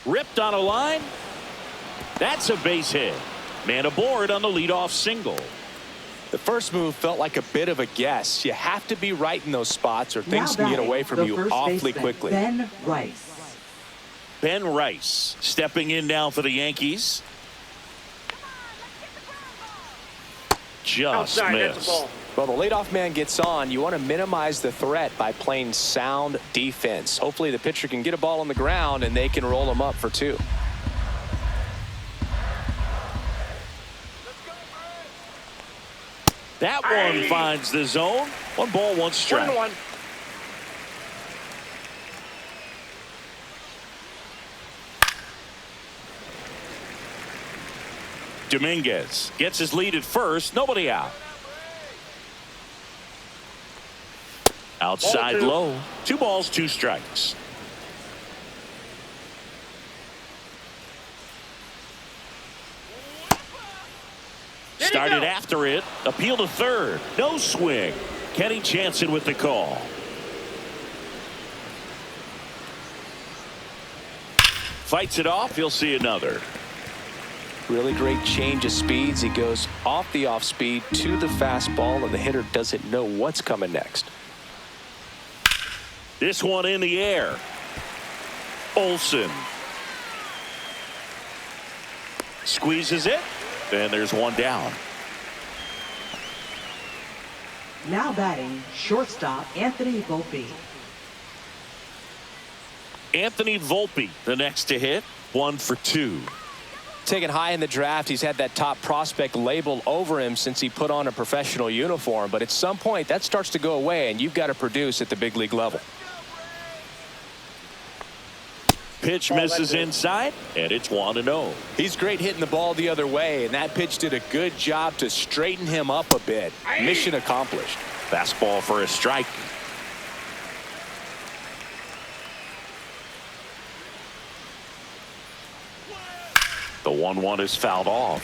Ripped on a line. That's a base hit. Man aboard on the leadoff single. The first move felt like a bit of a guess. You have to be right in those spots or things can get away from you awfully quickly. Ben Rice. Ben Rice stepping in now for the Yankees. Just Outside, that's a missed. ball. Well, the leadoff man gets on. You want to minimize the threat by playing sound defense. Hopefully the pitcher can get a ball on the ground and they can roll him up for 2. That one finds the zone. 1 ball, 1 strike. 1-1. Dominguez gets his lead at first. Nobody out. Outside Ball 2. low. 2 balls, 2 strikes. Started after it. Appeal to third. No swing. Kenny Jansen with the call. Fights it off. He'll see another. Really great change of speeds. He goes off the off speed to the fastball, and the hitter doesn't know what's coming next. This one in the air. Olsen. Squeezes it. And there's 1 down. Now batting, shortstop Anthony Volpe. Anthony Volpe, the next to hit. 1 for 2. Taken high in the draft, he's had that top prospect label over him since he put on a professional uniform. But at some point, that starts to go away, and you've got to produce at the big league level. Pitch misses inside, and it's 1-0. He's great hitting the ball the other way, and that pitch did a good job to straighten him up a bit. Mission accomplished. Fastball for a strike. The 1-1 is fouled off.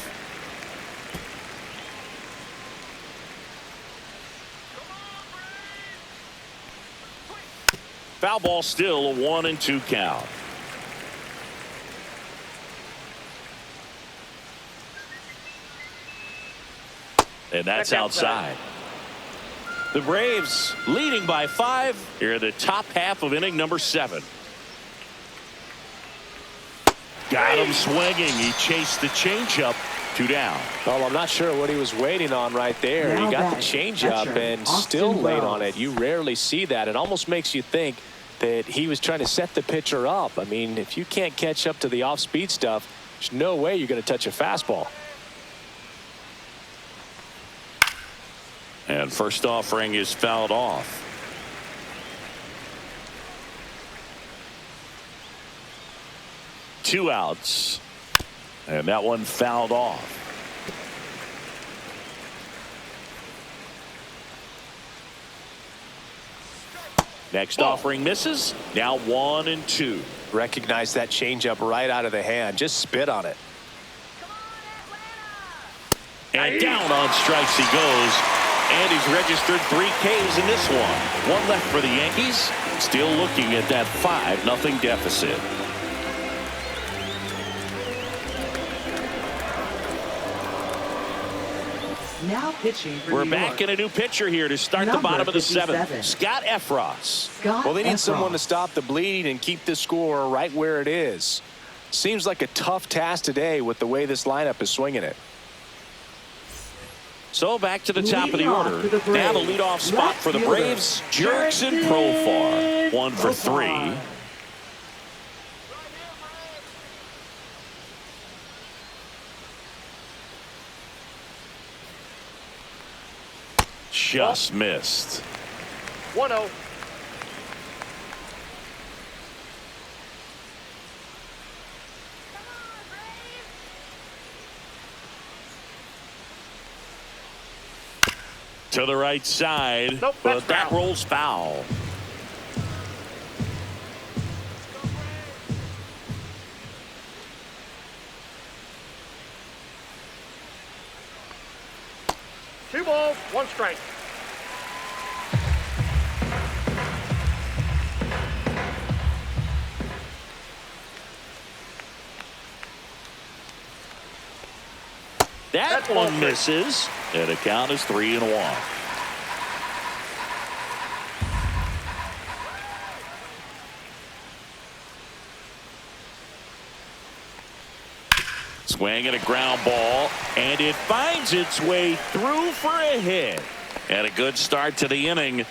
Foul ball, still a 1-2 count. And that's outside. The Braves leading by 5 here in the top half of inning number 7. Got him swinging. He chased the changeup. 2 down. Well, I'm not sure what he was waiting on right there. Now He got the batting, changeup veteran and Austin still late Wells. on it. You rarely see that. It almost makes you think that he was trying to set the pitcher up. I mean, if you can't catch up to the off-speed stuff, there's no way you're going to touch a fastball. And first offering is fouled off. Two outs. And that one fouled off. Next offering misses. Now 1-2. Recognize that changeup right out of the hand. Just spit on it. And down on strikes he goes. And he's registered 3 Ks in this one. One left for the Yankees. Still looking at that 5-0 deficit. Now pitching for We're New back York. in a new pitcher here to start the Number bottom of the 7th. 57. Scott Efros. Scott Well, they need Efron. someone to stop the bleeding and keep the score right where it is. Seems like a tough task today with the way this lineup is swinging it. So back to the top of the Leading off order. for the They have a Braves. leadoff spot Left for the fielder, Braves. Jurickson Profar. 1 for 3. Profar. Just missed. 1-0. To the right side. Nope, but that's that foul. rolls foul. Two balls, 1 strike. That That's ball one 3. misses. And the count is 3-1. Swing and a ground ball, and it finds its way through for a hit. And a good start to the inning.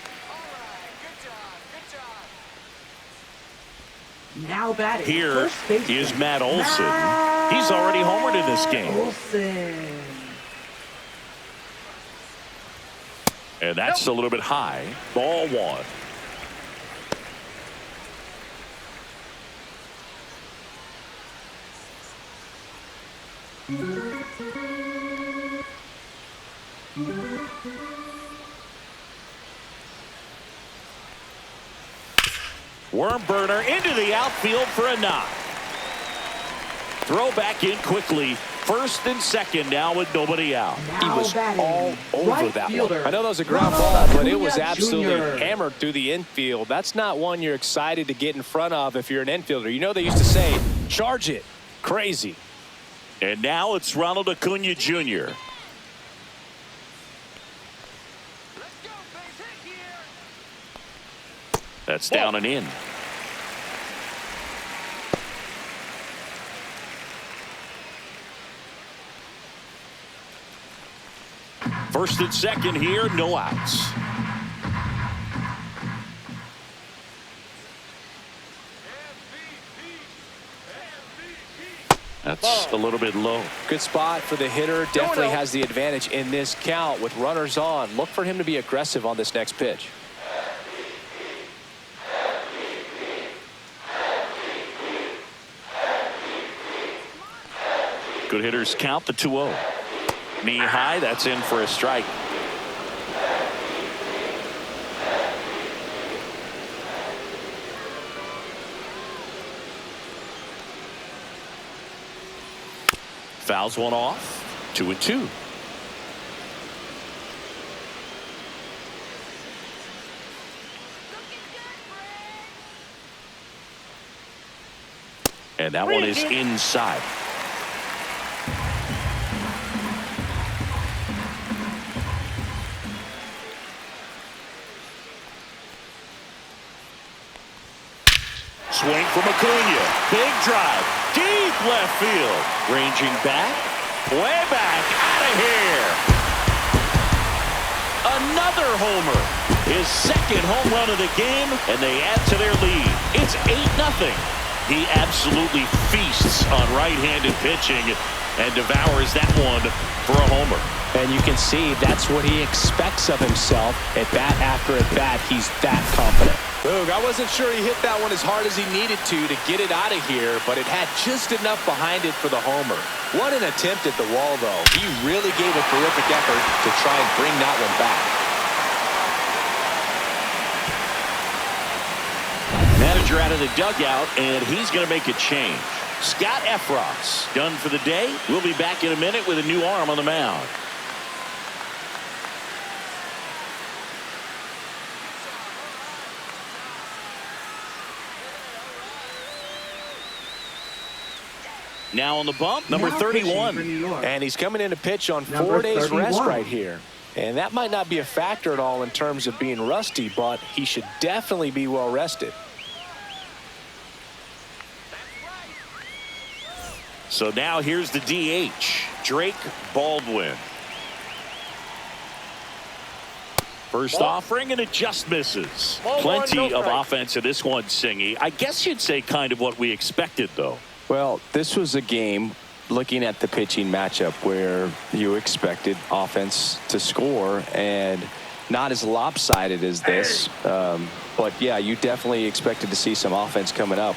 Now batting. Here first baseman, is Matt Olson. Matt He's already homered in this game. Olson. And that's a little bit high. Ball 1. Worm burner into the outfield for a knock. Throw back in quickly. First and second now with nobody out. He Now was batting, all over right that fielder, one. I know that was a ground Ronald ball, but it was Acuna absolutely Jr. hammered through the infield. That's not one you're excited to get in front of if you're an infielder. You know they used to say, charge it. Crazy. And now it's Ronald Acuna Jr. Let's go, base hit here. That's down and in. First and second here, no outs. That's a little bit low. Good spot for the hitter. Definitely has the advantage in this count with runners on. Look for him to be aggressive on this next pitch. Good hitters count the 2-0. Knee high, that's in for a strike. Fouls one off. 2-2. And that one is inside. Swing from Acuna. Big drive. deep left field. Ranging back, way back, out of here. Another homer. His second home run of the game, and they add to their lead. It's 8-0. He absolutely feasts on right-handed pitching and devours that one for a homer. And you can see that's what he expects of himself. At bat after at bat, he's that confident. Boog, I wasn't sure he hit that one as hard as he needed to get it out of here, but it had just enough behind it for the homer. What an attempt at the wall, though. He really gave a terrific effort to try and bring that one back. Manager out of the dugout, and he's going to make a change. Scott Efros done for the day. We'll be back in a minute with a new arm on the mound. Now on the bump, number 31. And he's coming in to pitch on Number 4 days 31. rest right here. And that might not be a factor at all in terms of being rusty, but he should definitely be well rested. So now here's the DH, Drake Baldwin. First offering, and it just misses. Ball one, Plenty no of strike. offense in this one, Singy. I guess you'd say kind of what we expected, though. Well, this was a game, looking at the pitching matchup, where you expected offense to score, and not as lopsided as this. But, yeah, you definitely expected to see some offense coming up.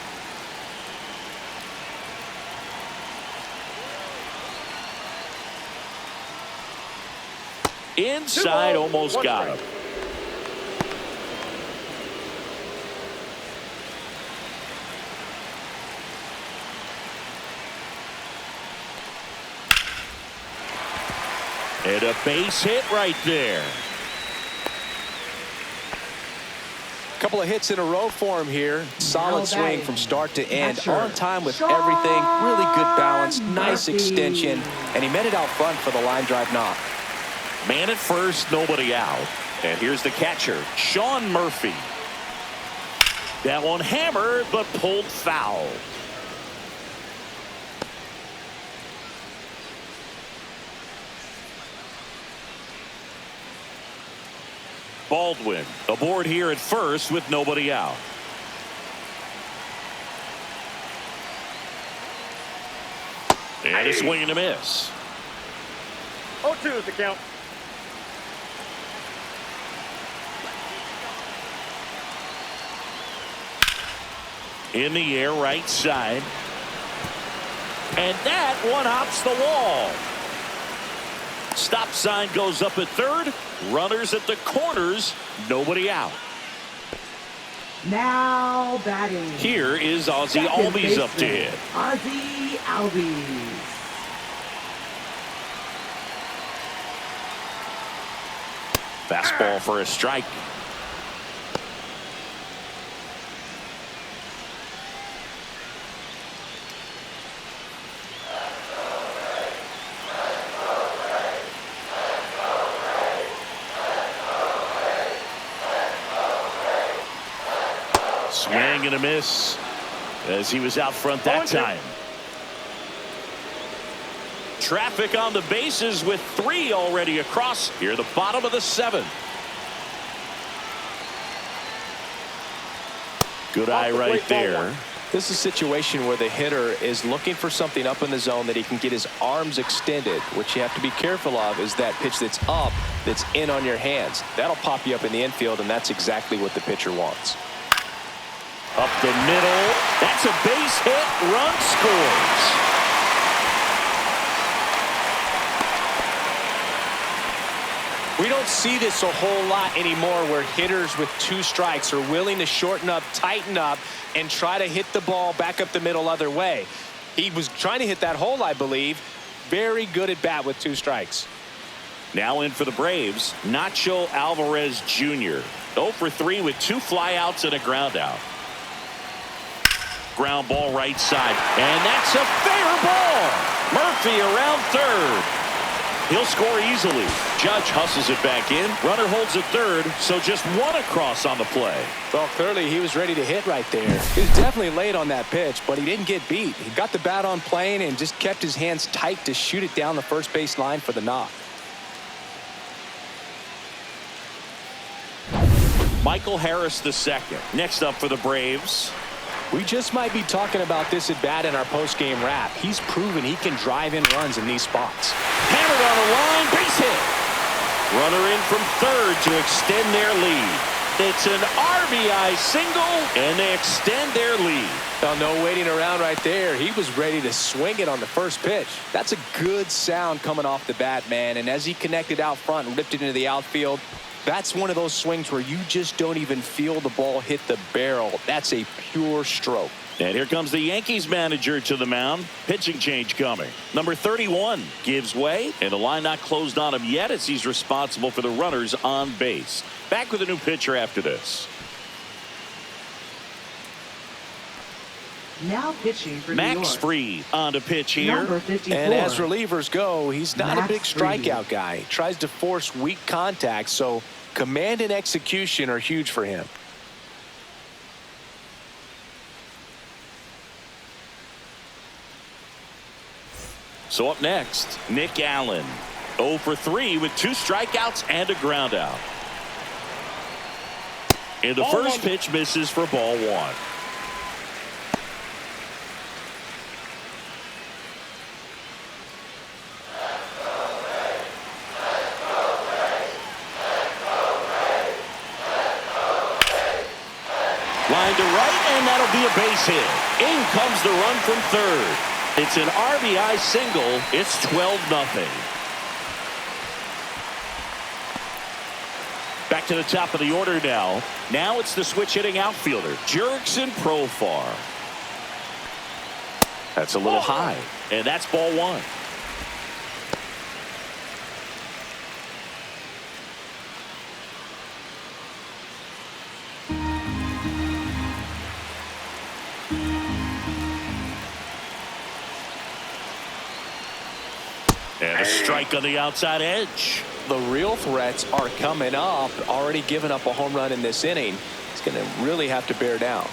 Inside, almost one got strike. him. And a base hit right there. Couple of hits in a row for him here. Solid swing from start to end. Catcher, On time with everything. Really good balance. Nice Murphy. extension. And he met it out front for the line drive knock. Man at first, nobody out. And here's the catcher, Sean Murphy. That one hammered, but pulled foul. Baldwin aboard here at first with nobody out. And a swing and a miss. 0-2 is the count. In the air, right side. And that one hops the wall. Stop sign goes up at third. Runners at the corners. Nobody out. Now batting. Here is Ozzie Second Albies up to baseman, hit. Ozzie Albies. Fastball for a strike. Swing and a miss as he was out front that time. Traffic on the bases with 3 already across here, the bottom of the 7th. Good eye right there. This is a situation where the hitter is looking for something up in the zone that he can get his arms extended. What you have to be careful of is that pitch that's up, that's in on your hands. That'll pop you up in the infield, and that's exactly what the pitcher wants. Up the middle. That's a base hit. Run scores. We don't see this a whole lot anymore, where hitters with 2 strikes are willing to shorten up, tighten up, and try to hit the ball back up the middle other way. He was trying to hit that hole, I believe. Very good at bat with 2 strikes. Now in for the Braves, Nacho Alvarez Jr. 0 for 3 with 2 flyouts and a ground out. Ground ball right side, and that's a fair ball. Murphy around third. He'll score easily. Judge hustles it back in. Runner holds at third, so just one across on the play. Well, clearly he was ready to hit right there. He was definitely late on that pitch, but he didn't get beat. He got the bat on plane and just kept his hands tight to shoot it down the first base line for the knock. Michael Harris II. Next up for the Braves. We just might be talking about this at bat in our post-game wrap. He's proven he can drive in runs in these spots. Hammered on the line, base hit. Runner in from third to extend their lead. It's an RBI single, and they extend their lead. Well, no waiting around right there. He was ready to swing it on the first pitch. That's a good sound coming off the bat, man. And as he connected out front and ripped it into the outfield, that's one of those swings where you just don't even feel the ball hit the barrel. That's a pure stroke. And here comes the Yankees manager to the mound. Pitching change coming. Number 31 gives way, and the line not closed on him yet as he's responsible for the runners on base. Back with a new pitcher after this. Now pitching for Max New York. Fried on to pitch here. Number 54. And as relievers go, he's not a Max big Fried. strikeout guy. He tries to force weak contact, so command and execution are huge for him. So up next, Nick Allen. 0 for 3 with 2 strikeouts and a ground out. And the first pitch misses for ball 1. Line to right, and that'll be a base hit. In comes the run from third. It's an RBI single. It's 12-0. Back to the top of the order now. Now it's the switch hitting outfielder, Jurickson Profar. That's a little high, and that's ball 1. And a strike on the outside edge. The real threats are coming up. Already given up a home run in this inning. He's going to really have to bear down.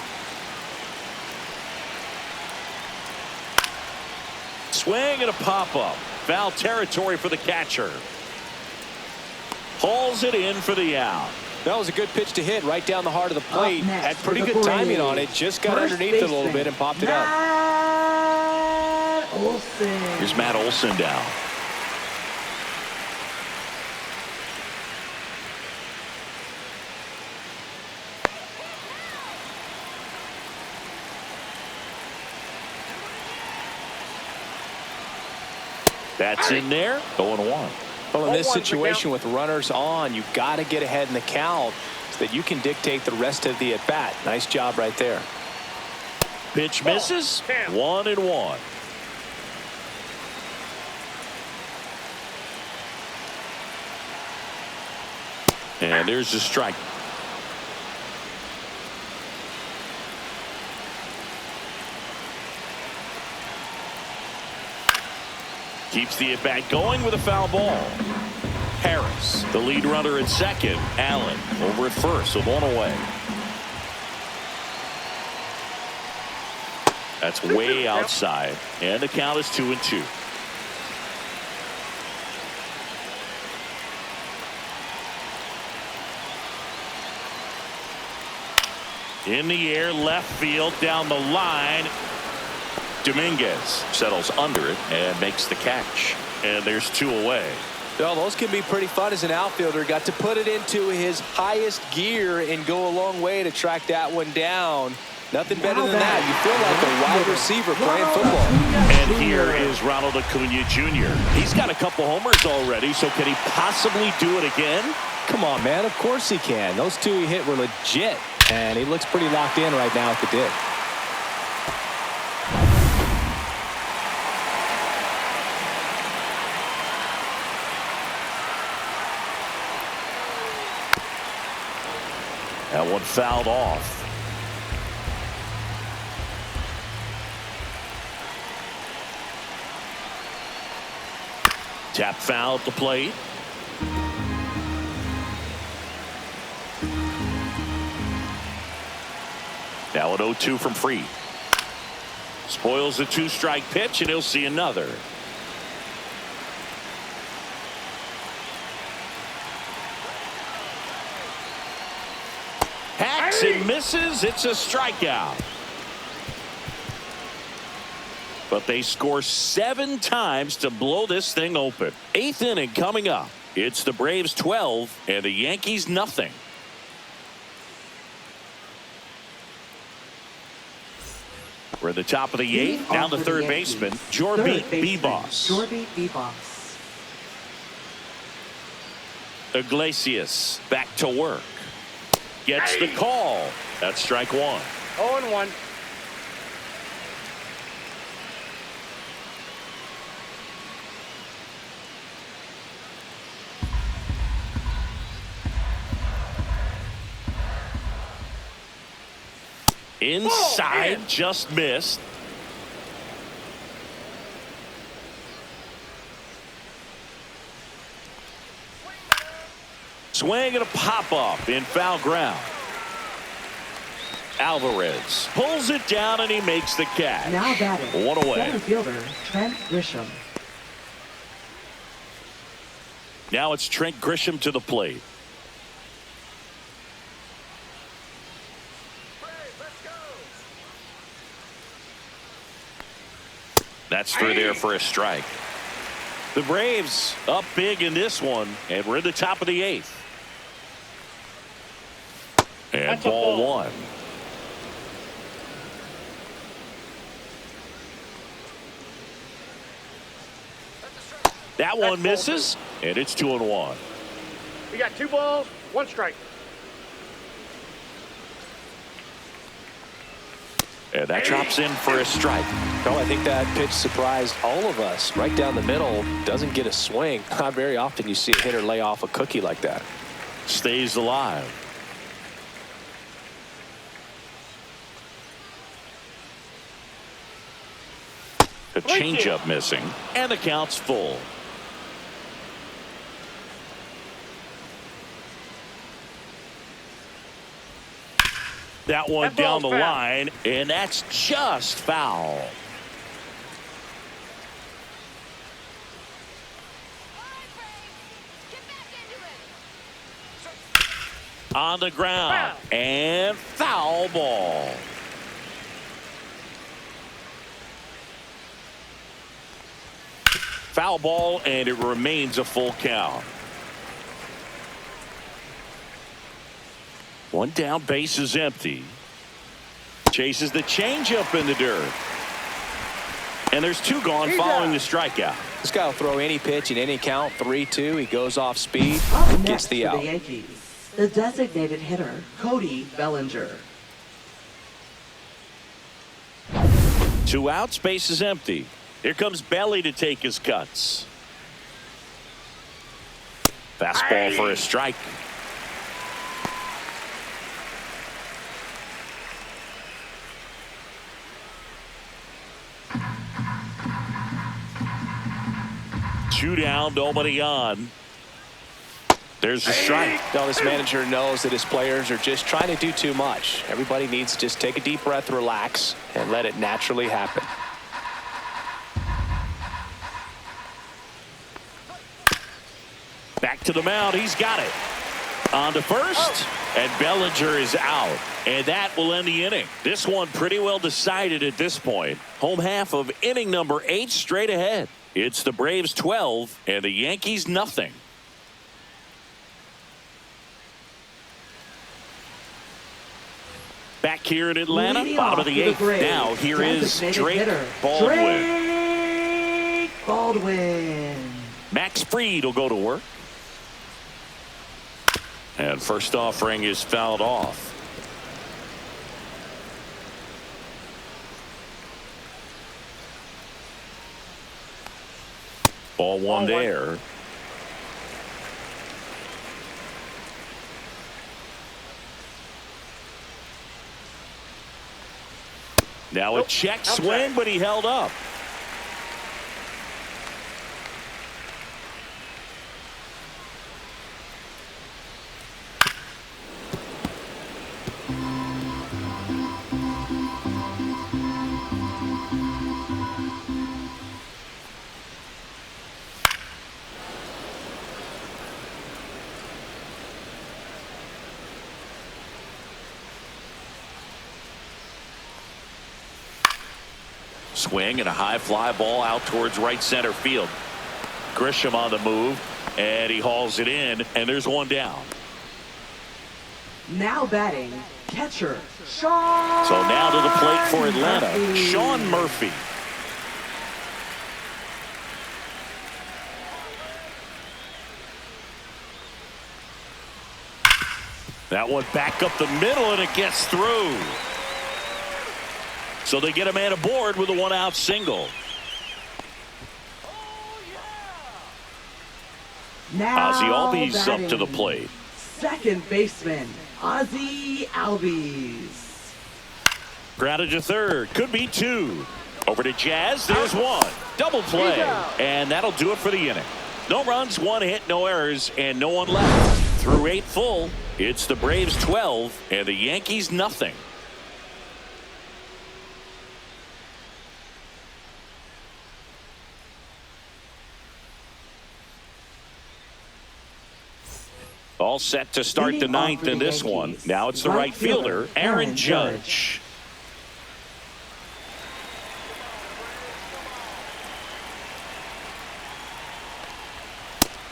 Swing and a pop-up. Foul territory for the catcher. Hauls it in for the out. That was a good pitch to hit right down the heart of the plate. Next Had pretty for the good timing on it. Braves. Just got First underneath it a little baseman, bit and popped it up. Matt Olson. Here's Matt Olson down. That's in there. 0-1. Well, in this 0-1 situation with runners on, you've got to get ahead in the count so that you can dictate the rest of the at-bat. Nice job right there. Pitch misses. 1-1. And there's the strike. Keeps the at-bat going with a foul ball. Harris, the lead runner at second. Allen over at first with 1 away. That's way outside, and the count is 2-2. In the air, left field, down the line. Dominguez settles under it and makes the catch. And there's 2 away. Well, those can be pretty fun as an outfielder. Got to put it into his highest gear and go a long way to track that one down. Nothing better than that. You feel like a wide receiver playing football. And here is Ronald Acuna Jr. He's got a couple homers already, so can he possibly do it again? Come on, man. Of course he can. Those 2 he hit were legit. And he looks pretty locked in right now at the dig. That one fouled off. Tap foul at the plate. Now an 0-2 from Fried. Spoils the 2-strike pitch, and he'll see another. Hacks and misses. It's a strikeout. But they score 7 times to blow this thing open. 8th inning coming up. It's the Braves 12 and the Yankees nothing. We're at the top of the 8th. Down to third baseman, Mlb Envivo. Iglesias back to work. Gets the call. That's strike 1. 0-1. Inside, just missed. Swing and a pop-up in foul ground. Alvarez pulls it down and he makes the catch. Now batting, 1 away. center fielder Trent Grisham. Now it's Trent Grisham to the plate. That's through there for a strike. The Braves up big in this one, and we're at the top of the 8th. And That's a ball ball. 1. That one misses, and it's 2-1. We got 2 balls, 1 strike. And that drops in for a strike. Oh, I think that pitch surprised all of us. Right down the middle, doesn't get a swing. Not very often you see a hitter lay off a cookie like that. Stays alive. The changeup missing, and the count's full. That one down the line, and that's just foul. On the ground, and foul ball. Foul ball, and it remains a full count. One down, base is empty. Chases the changeup in the dirt. And there's 2 gone following the strikeout. This guy will throw any pitch in any count. 3-2. He goes off speed, Up gets next the for out. the Yankees, the designated hitter Cody Bellinger. 2 outs, base is empty. Here comes Belly to take his cuts. Fastball for a strike. Two down, nobody on. There's a strike. Now this manager knows that his players are just trying to do too much. Everybody needs to just take a deep breath, relax, and let it naturally happen. Back to the mound. He's got it. On to first, and Bellinger is out. And that will end the inning. This one pretty well decided at this point. Home half of inning number 8 straight ahead. It's the Braves 12 and the Yankees nothing. Back here in Atlanta, Leading bottom off of the for 8th. Braves, Now here is designated Drake hitter, Baldwin. Drake Baldwin. Max Fried will go to work. And first offering is fouled off. Ball one there. Now a check swing, but he held up. Swing and a high fly ball out towards right center field. Grisham on the move, and he hauls it in, and there's one down. Now batting, catcher, Sean. So now to the plate for Atlanta, Murphy. Sean Murphy. That one back up the middle, and it gets through. So they get a man aboard with a one-out single. Now Ozzie Albies up to the batting, plate. second baseman, Ozzie Albies. Grounded to third. Could be two. Over to Jazz. There's one. Double play. And that'll do it for the inning. No runs, one hit, no errors, and no one left. Through 8 full, it's the Braves 12 and the Yankees nothing. All set to start the Leading off ninth for in the this one. Yankees, Now it's the right fielder, Aaron Judge.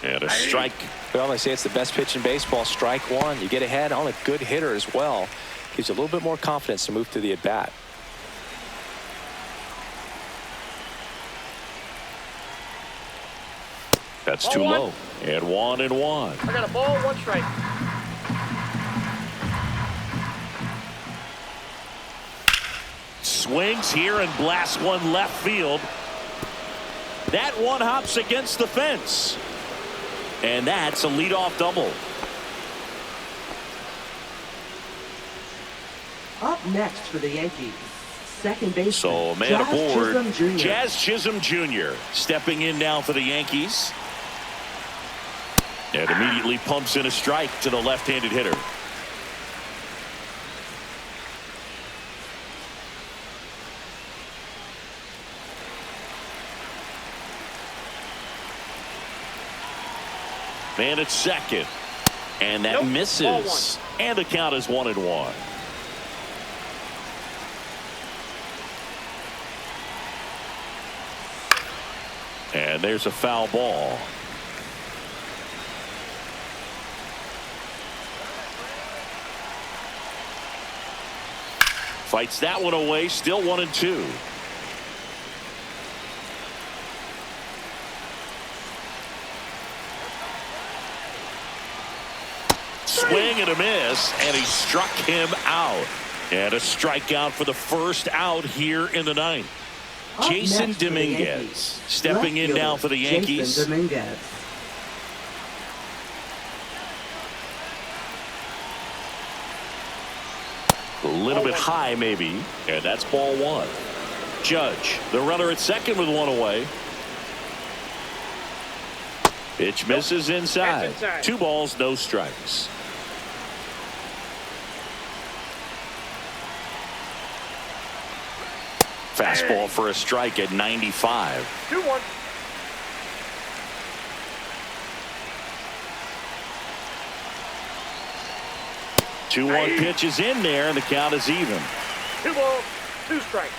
And a strike. Well, they say it's the best pitch in baseball. Strike one. You get ahead on a good hitter as well. Gives you a little bit more confidence to move through the at-bat. That's too low. And 1-1. I got a ball, 1 strike. Swings here and blasts one left field. That one hops against the fence. And that's a leadoff double. Up next for the Yankees, second baseman, So a man Jazz aboard, Chisholm Jr. Jazz Chisholm Jr. stepping in now for the Yankees. And immediately pumps in a strike to the left-handed hitter. Man at second. And that Nope. misses. And the count is 1-1. And there's a foul ball. Fights that one away. Still 1-2. Swing and a miss, and he struck him out. And a strikeout for the first out here in the ninth. Up Jason next for the Dominguez Yankees, stepping left in now fielder, for the Yankees. Jason Dominguez. A little bit high maybe, and that's ball one. Judge, the runner at second with one away. Pitch misses inside. That's inside. 2 balls, no strikes. Fastball for a strike at 95. 2-1. Two 2-1 pitch is in there, and the count is even. 2 balls, 2 strikes.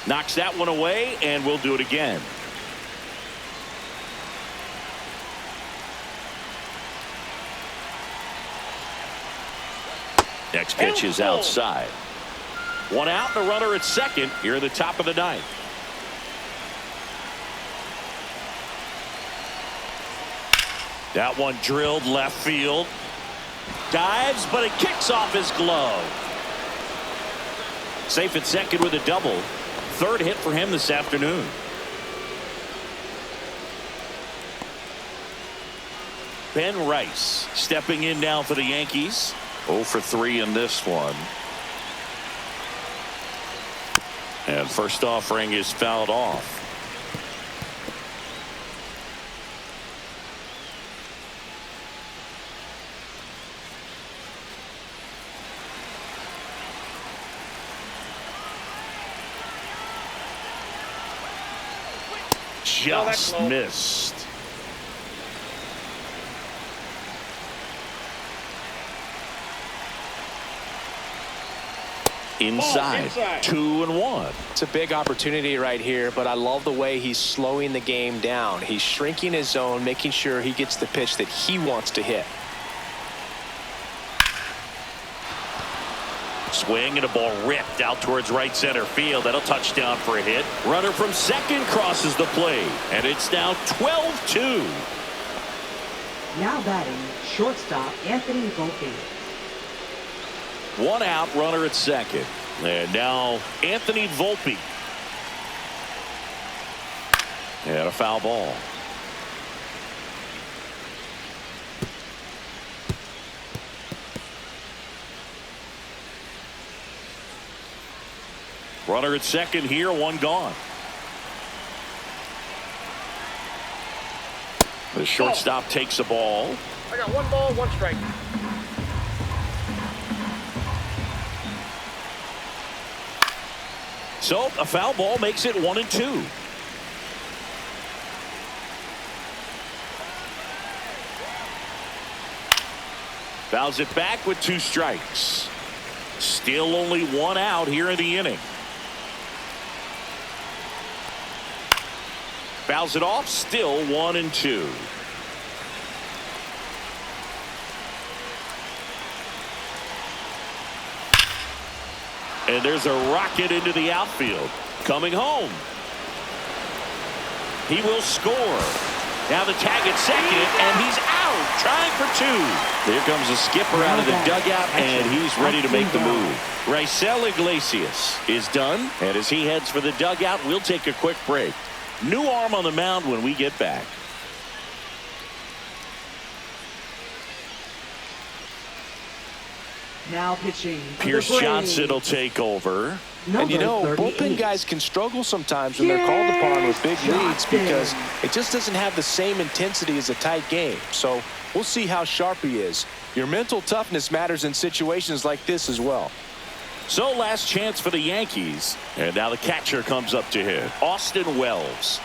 Knocks that one away, and we'll do it again. Next pitch is outside. 1 out, and a runner at second here in the top of the ninth. That one drilled left field. Dives, but it kicks off his glove. Safe at second with a double. 3rd hit for him this afternoon. Ben Rice stepping in now for the Yankees. 0 for 3 in this one. And first offering is fouled off. Just missed. inside. 2-1. It's a big opportunity right here, but I love the way he's slowing the game down. He's shrinking his zone, making sure he gets the pitch that he wants to hit. Swing and a ball ripped out towards right center field. That'll touch down for a hit. Runner from second crosses the plate, and it's now 12-2. Now batting, shortstop Anthony Volpe. 1 out, runner at second. And now Anthony Volpe. And a foul ball. Runner at second here, 1 gone. The shortstop takes the ball. I got 1 ball, 1 strike. So a foul ball makes it 1-2. Fouls it back with 2 strikes. Still only 1 out here in the inning. Fouls it off, still 1-2. And there's a rocket into the outfield. Coming home. He will score. Now the tag at second, and he's out, trying for 2. Here comes the skipper out of the dugout, and he's ready to make the move. Raisel Iglesias is done, and as he heads for the dugout, we'll take a quick break. New arm on the mound when we get back. Now pitching. Pierce Johnson will take over. And you know, bullpen guys can struggle sometimes when they're called upon with big leads because it just doesn't have the same intensity as a tight game. So we'll see how sharp he is. Your mental toughness matters in situations like this as well. So last chance for the Yankees. And now the catcher comes up to hit. Austin Wells.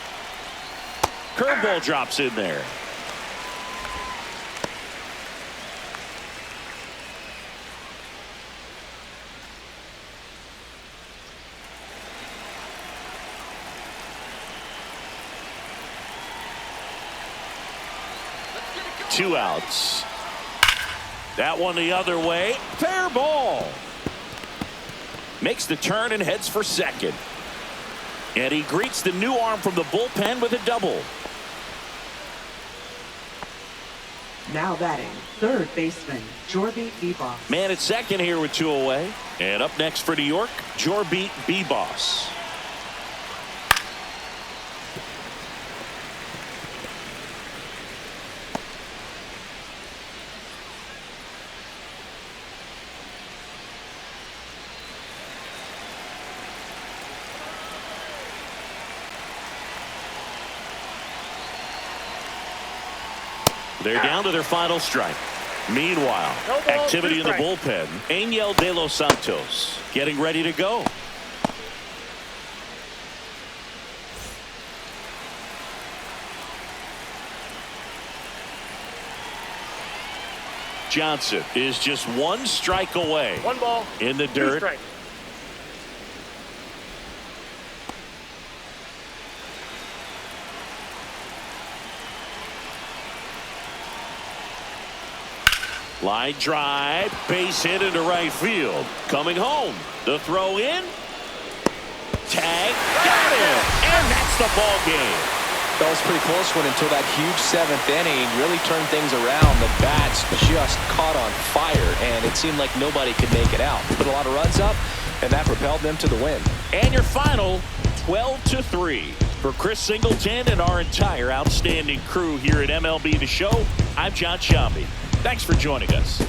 Curveball drops in there. Two outs. That one the other way. Fair ball. Makes the turn and heads for second. And he greets the new arm from the bullpen with a double. Now batting, third baseman, MLB Envivo. Man at second here with 2 away. And up next for New York, MLB Envivo. They're down to their final strike. Meanwhile, activity in the bullpen. Angel De Los Santos getting ready to go. Johnson is just 1 strike away. 1 ball in the 2 dirt. strike. Line drive, base hit into right field. Coming home, the throw in. Tag, got it, and that's the ball game. That was a pretty close one until that huge 7th inning really turned things around. The bats just caught on fire, and it seemed like nobody could make it out. Put a lot of runs up, and that propelled them to the win. And your final, 12-3. For Chris Singleton and our entire outstanding crew here at MLB The Show, I'm John Sciambi. Thanks for joining us.